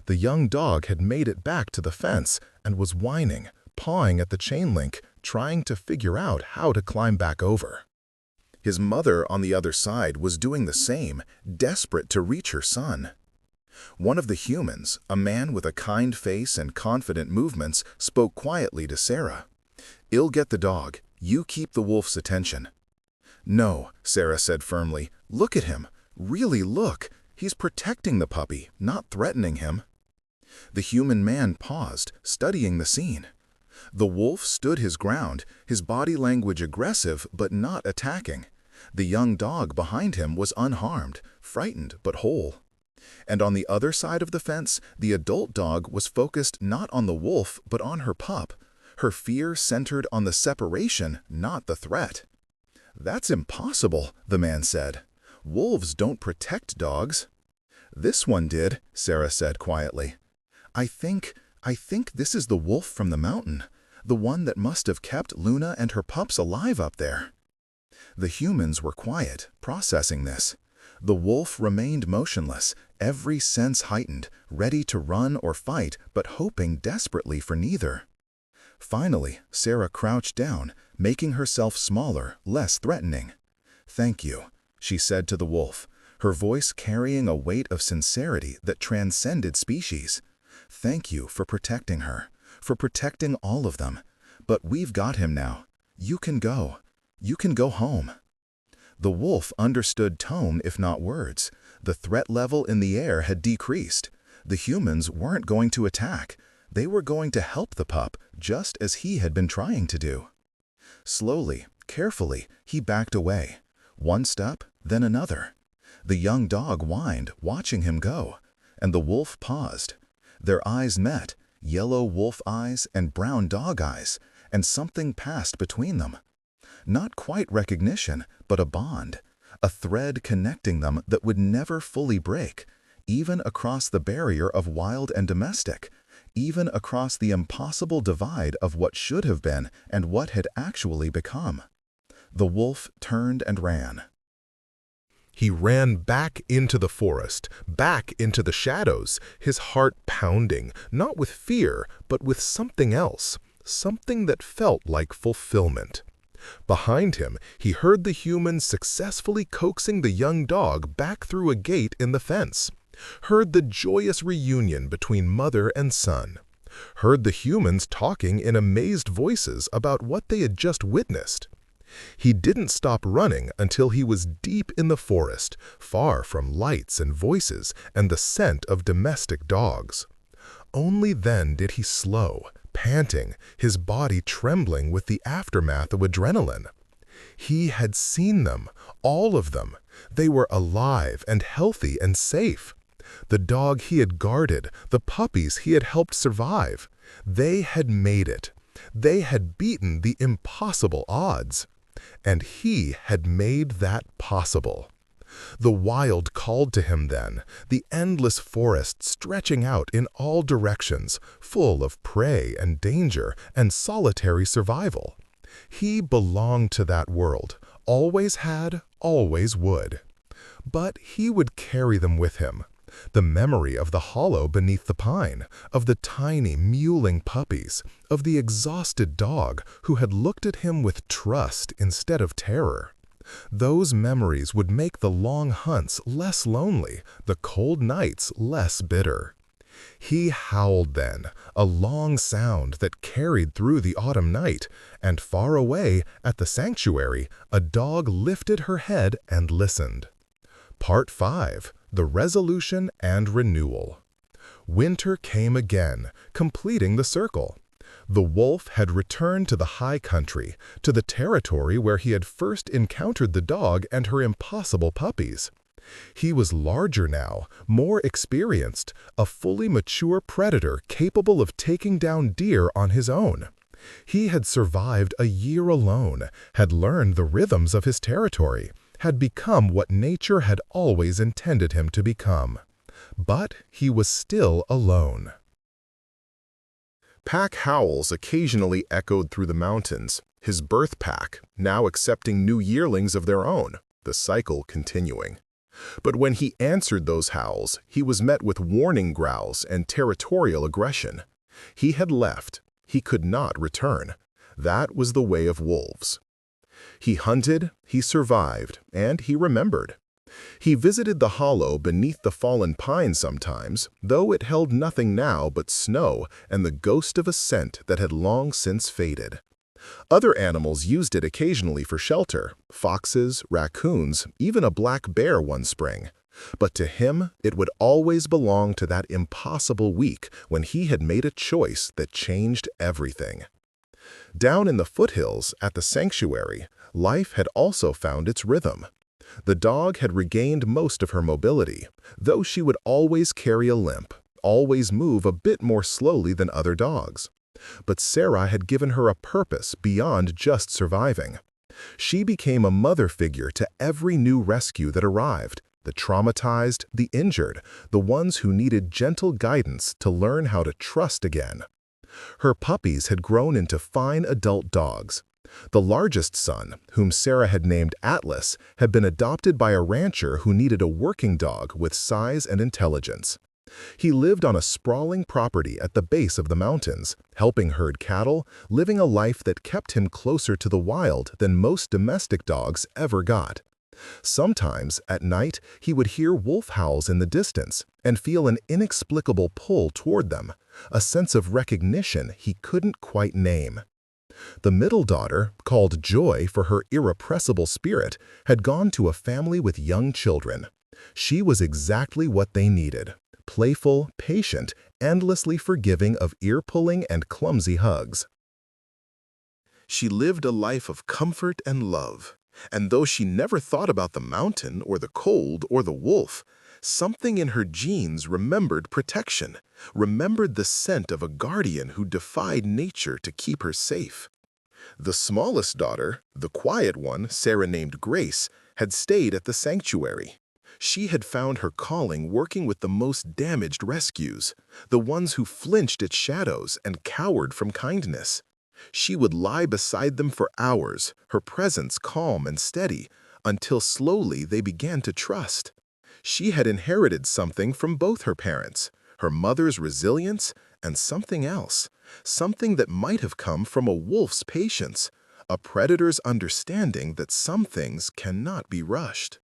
The young dog had made it back to the fence and was whining, pawing at the chain link, trying to figure out how to climb back over. His mother on the other side was doing the same, desperate to reach her son. One of the humans, a man with a kind face and confident movements, spoke quietly to Sarah. "I'll get the dog. You keep the wolf's attention." "No," Sarah said firmly. "Look at him. Really look. He's protecting the puppy, not threatening him." The human man paused, studying the scene. The wolf stood his ground, his body language aggressive but not attacking. The young dog behind him was unharmed, frightened but whole. And on the other side of the fence, the adult dog was focused not on the wolf but on her pup. Her fear centered on the separation, not the threat. "That's impossible," the man said. "Wolves don't protect dogs." "This one did," Sarah said quietly. I think this is the wolf from the mountain, the one that must have kept Luna and her pups alive up there." The humans were quiet, processing this. The wolf remained motionless, every sense heightened, ready to run or fight, but hoping desperately for neither. Finally, Sarah crouched down, making herself smaller, less threatening. "Thank you," she said to the wolf, her voice carrying a weight of sincerity that transcended species. "Thank you for protecting her, for protecting all of them. But we've got him now. You can go. You can go home." The wolf understood tone if not words. The threat level in the air had decreased. The humans weren't going to attack. They were going to help the pup, just as he had been trying to do. Slowly, carefully, he backed away. One step, then another. The young dog whined, watching him go, and the wolf paused. Their eyes met, yellow wolf eyes and brown dog eyes, and something passed between them. Not quite recognition, but a bond, a thread connecting them that would never fully break, even across the barrier of wild and domestic, even across the impossible divide of what should have been and what had actually become. The wolf turned and ran. He ran back into the forest, back into the shadows, his heart pounding, not with fear, but with something else, something that felt like fulfillment. Behind him, he heard the humans successfully coaxing the young dog back through a gate in the fence, heard the joyous reunion between mother and son, heard the humans talking in amazed voices about what they had just witnessed. He didn't stop running until he was deep in the forest, far from lights and voices and the scent of domestic dogs. Only then did he slow, panting, his body trembling with the aftermath of adrenaline. He had seen them, all of them. They were alive and healthy and safe. The dog he had guarded, the puppies he had helped survive. They had made it. They had beaten the impossible odds. And he had made that possible. The wild called to him then, the endless forest stretching out in all directions, full of prey and danger and solitary survival. He belonged to that world, always had, always would. But he would carry them with him. The memory of the hollow beneath the pine, of the tiny mewling puppies, of the exhausted dog who had looked at him with trust instead of terror. Those memories would make the long hunts less lonely, the cold nights less bitter. He howled then, a long sound that carried through the autumn night, and far away, at the sanctuary, a dog lifted her head and listened. Part 5. The Resolution and Renewal. Winter came again, completing the circle. The wolf had returned to the high country, to the territory where he had first encountered the dog and her impossible puppies. He was larger now, more experienced, a fully mature predator capable of taking down deer on his own. He had survived a year alone, had learned the rhythms of his territory, had become what nature had always intended him to become. But he was still alone. Pack howls occasionally echoed through the mountains, his birth pack, now accepting new yearlings of their own, the cycle continuing. But when he answered those howls, he was met with warning growls and territorial aggression. He had left. He could not return. That was the way of wolves. He hunted, he survived, and he remembered. He visited the hollow beneath the fallen pine sometimes, though it held nothing now but snow and the ghost of a scent that had long since faded. Other animals used it occasionally for shelter, foxes, raccoons, even a black bear one spring. But to him, it would always belong to that impossible week when he had made a choice that changed everything. Down in the foothills, at the sanctuary, life had also found its rhythm. The dog had regained most of her mobility, though she would always carry a limp, always move a bit more slowly than other dogs. But Sarah had given her a purpose beyond just surviving. She became a mother figure to every new rescue that arrived, the traumatized, the injured, the ones who needed gentle guidance to learn how to trust again. Her puppies had grown into fine adult dogs. The largest son, whom Sarah had named Atlas, had been adopted by a rancher who needed a working dog with size and intelligence. He lived on a sprawling property at the base of the mountains, helping herd cattle, living a life that kept him closer to the wild than most domestic dogs ever got. Sometimes, at night, he would hear wolf howls in the distance and feel an inexplicable pull toward them, a sense of recognition he couldn't quite name. The middle daughter, called Joy for her irrepressible spirit, had gone to a family with young children. She was exactly what they needed: playful, patient, endlessly forgiving of ear-pulling and clumsy hugs. She lived a life of comfort and love, and though she never thought about the mountain or the cold or the wolf, something in her genes remembered protection, remembered the scent of a guardian who defied nature to keep her safe. The smallest daughter, the quiet one Sarah named Grace, had stayed at the sanctuary. She had found her calling working with the most damaged rescues, the ones who flinched at shadows and cowered from kindness. She would lie beside them for hours, her presence calm and steady, until slowly they began to trust. She had inherited something from both her parents, her mother's resilience and something else, something that might have come from a wolf's patience, a predator's understanding that some things cannot be rushed.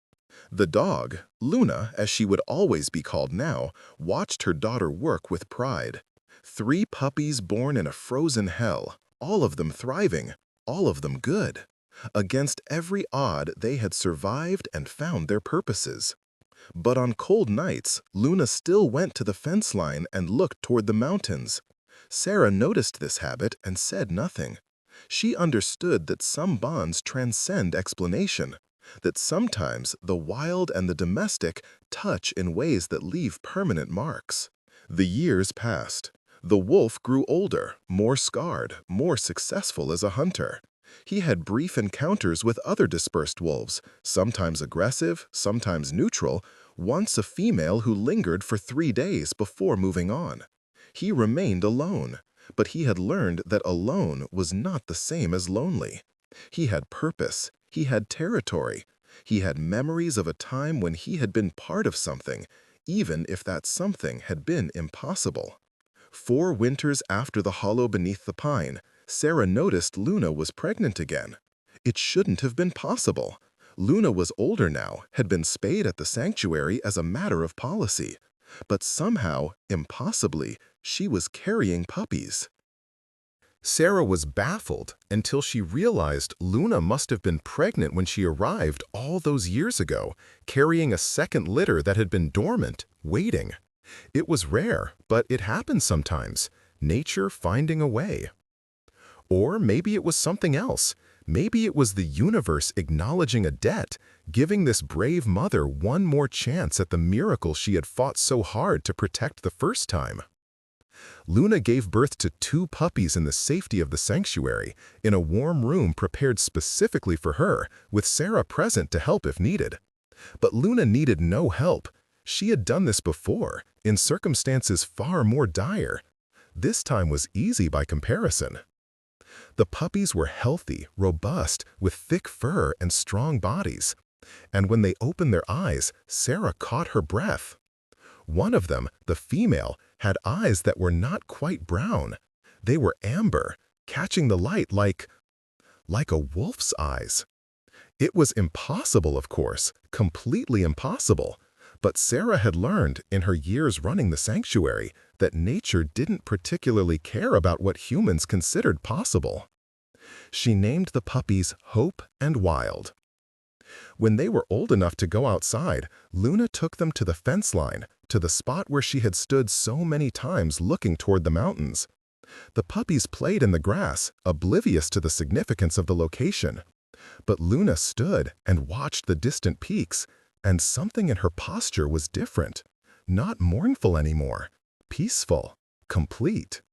The dog, Luna, as she would always be called now, watched her daughter work with pride. 3 puppies born in a frozen hell, all of them thriving, all of them good. Against every odd, they had survived and found their purposes. But on cold nights, Luna still went to the fence line and looked toward the mountains. Sarah noticed this habit and said nothing. She understood that some bonds transcend explanation, that sometimes the wild and the domestic touch in ways that leave permanent marks. The years passed. The wolf grew older, more scarred, more successful as a hunter. He had brief encounters with other dispersed wolves, sometimes aggressive, sometimes neutral, once a female who lingered for 3 days before moving on. He remained alone, but he had learned that alone was not the same as lonely. He had purpose, he had territory, he had memories of a time when he had been part of something, even if that something had been impossible. 4 winters after the hollow beneath the pine, Sarah noticed Luna was pregnant again. It shouldn't have been possible. Luna was older now, had been spayed at the sanctuary as a matter of policy. But somehow, impossibly, she was carrying puppies. Sarah was baffled until she realized Luna must have been pregnant when she arrived all those years ago, carrying a second litter that had been dormant, waiting. It was rare, but it happened sometimes, nature finding a way. Or maybe it was something else. Maybe it was the universe acknowledging a debt, giving this brave mother one more chance at the miracle she had fought so hard to protect the first time. Luna gave birth to 2 puppies in the safety of the sanctuary, in a warm room prepared specifically for her, with Sarah present to help if needed. But Luna needed no help. She had done this before, in circumstances far more dire. This time was easy by comparison. The puppies were healthy, robust, with thick fur and strong bodies. And when they opened their eyes, Sarah caught her breath. One of them, the female, had eyes that were not quite brown. They were amber, catching the light like a wolf's eyes. It was impossible, of course, completely impossible. But Sarah had learned, in her years running the sanctuary, that nature didn't particularly care about what humans considered possible. She named the puppies Hope and Wild. When they were old enough to go outside, Luna took them to the fence line, to the spot where she had stood so many times looking toward the mountains. The puppies played in the grass, oblivious to the significance of the location. But Luna stood and watched the distant peaks, and something in her posture was different. Not mournful anymore, peaceful, complete.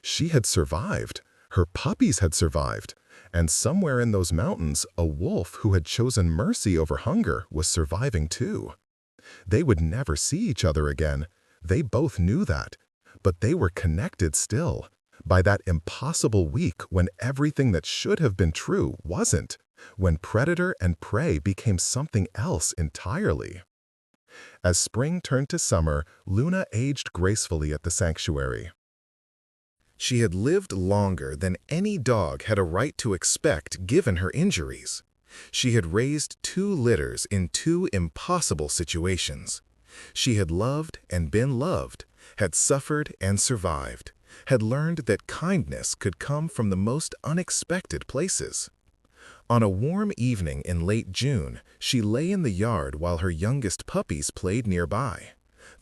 She had survived. Her puppies had survived. And somewhere in those mountains, a wolf who had chosen mercy over hunger was surviving too. They would never see each other again. They both knew that. But they were connected still, by that impossible week when everything that should have been true wasn't, when predator and prey became something else entirely. As spring turned to summer, Luna aged gracefully at the sanctuary. She had lived longer than any dog had a right to expect given her injuries. She had raised 2 litters in 2 impossible situations. She had loved and been loved, had suffered and survived, had learned that kindness could come from the most unexpected places. On a warm evening in late June, she lay in the yard while her youngest puppies played nearby.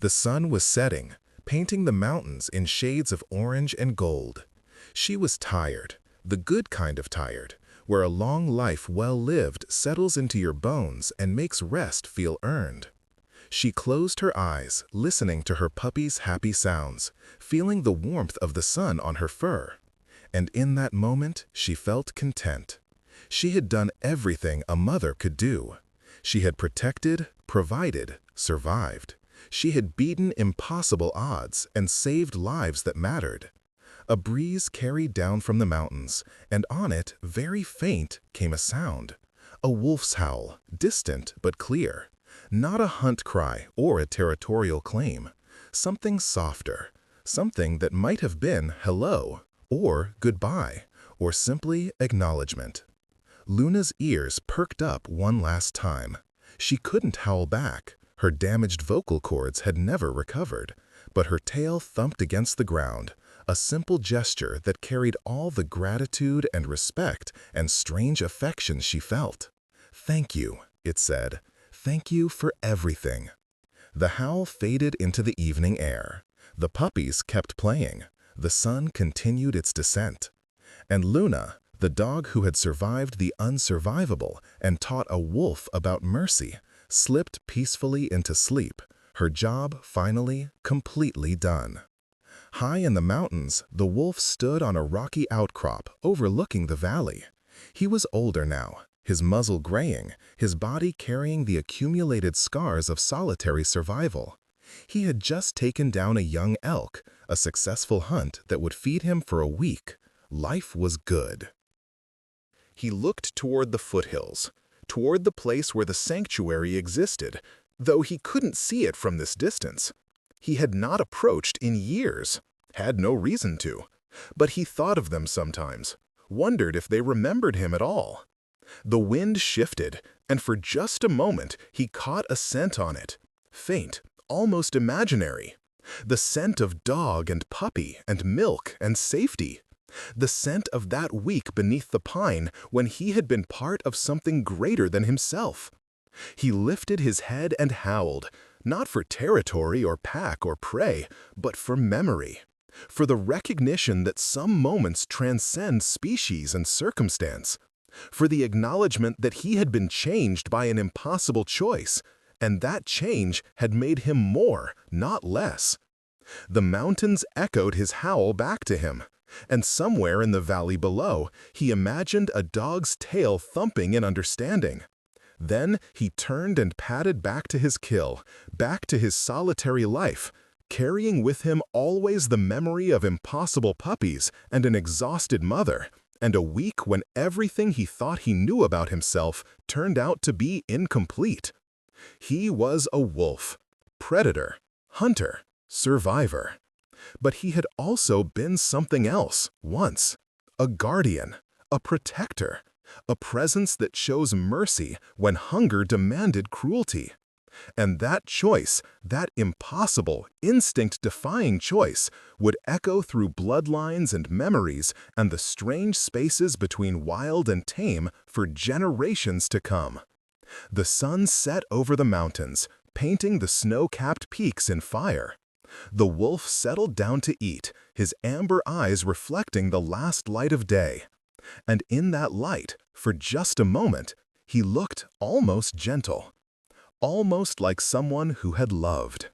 The sun was setting, painting the mountains in shades of orange and gold. She was tired, the good kind of tired, where a long life well lived settles into your bones and makes rest feel earned. She closed her eyes, listening to her puppy's happy sounds, feeling the warmth of the sun on her fur. And in that moment, she felt content. She had done everything a mother could do. She had protected, provided, survived. She had beaten impossible odds and saved lives that mattered. A breeze carried down from the mountains, and on it, very faint, came a sound. A wolf's howl, distant but clear. Not a hunt cry or a territorial claim. Something softer. Something that might have been hello, or goodbye, or simply acknowledgement. Luna's ears perked up one last time. She couldn't howl back. Her damaged vocal cords had never recovered, but her tail thumped against the ground, a simple gesture that carried all the gratitude and respect and strange affection she felt. "Thank you," it said. "Thank you for everything." The howl faded into the evening air. The puppies kept playing. The sun continued its descent. And Luna, the dog who had survived the unsurvivable and taught a wolf about mercy, slipped peacefully into sleep, her job finally completely done. High in the mountains, the wolf stood on a rocky outcrop overlooking the valley. He was older now, his muzzle graying, his body carrying the accumulated scars of solitary survival. He had just taken down a young elk, a successful hunt that would feed him for a week. Life was good. He looked toward the foothills, toward the place where the sanctuary existed, though he couldn't see it from this distance. He had not approached in years, had no reason to, but he thought of them sometimes, wondered if they remembered him at all. The wind shifted, and for just a moment he caught a scent on it, faint, almost imaginary. The scent of dog and puppy and milk and safety. The scent of that week beneath the pine when he had been part of something greater than himself. He lifted his head and howled, not for territory or pack or prey, but for memory, for the recognition that some moments transcend species and circumstance, for the acknowledgement that he had been changed by an impossible choice, and that change had made him more, not less. The mountains echoed his howl back to him, and somewhere in the valley below, he imagined a dog's tail thumping in understanding. Then he turned and padded back to his kill, back to his solitary life, carrying with him always the memory of impossible puppies and an exhausted mother, and a week when everything he thought he knew about himself turned out to be incomplete. He was a wolf, predator, hunter, survivor. But he had also been something else once, a guardian, a protector, a presence that shows mercy when hunger demanded cruelty. And that choice, that impossible, instinct-defying choice, would echo through bloodlines and memories and the strange spaces between wild and tame for generations to come. The sun set over the mountains, painting the snow-capped peaks in fire. The wolf settled down to eat, his amber eyes reflecting the last light of day. And in that light, for just a moment, he looked almost gentle, almost like someone who had loved.